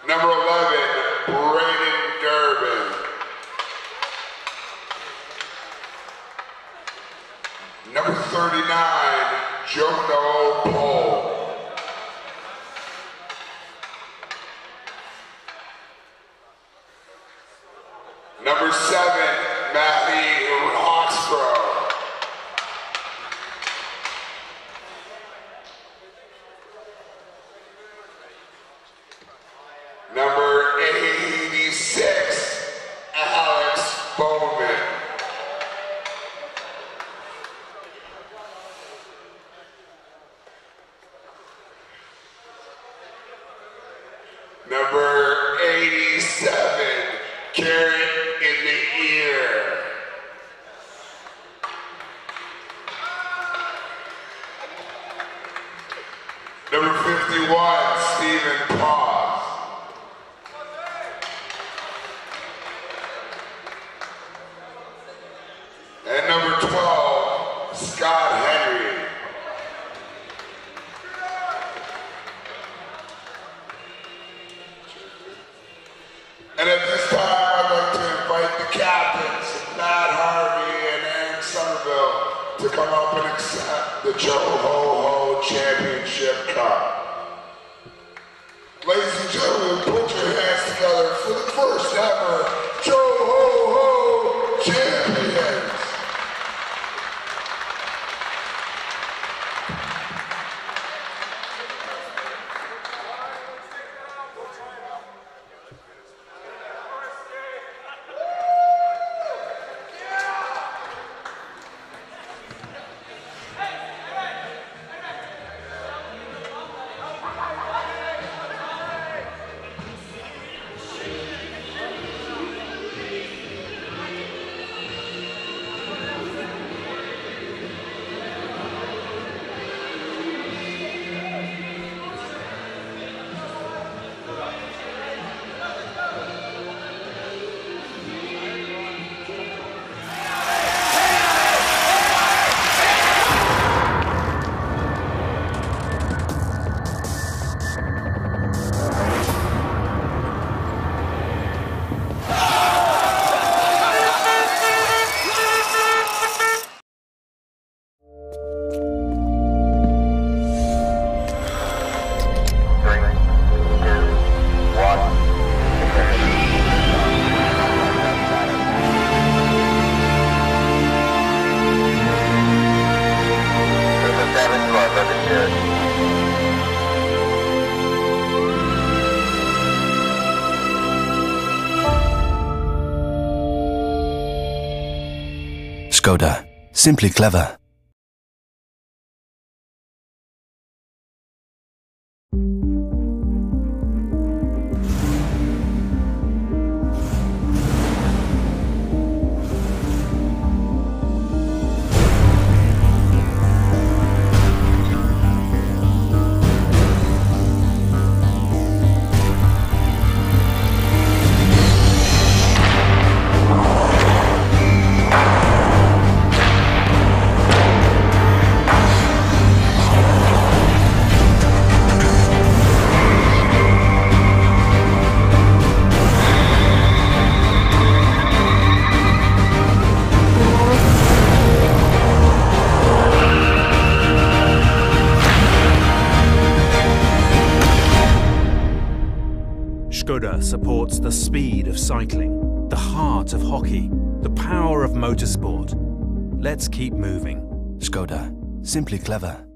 S4: Number 11, Brayden Durbin. Number 39, Jono Pohl. Number 7, Matty Roxborough. Number 86, Alex Bowman. Number 87, Carrot in the Ear. Number 51, Joe Ho Ho Championship Cup. Ladies and gentlemen, put your hands together for the first ever Joe Ho Ho Champions.
S2: Skoda. Simply clever.
S1: Skoda supports the speed of cycling, the heart of hockey, the power of motorsport. Let's keep moving.
S2: Skoda. Simply clever.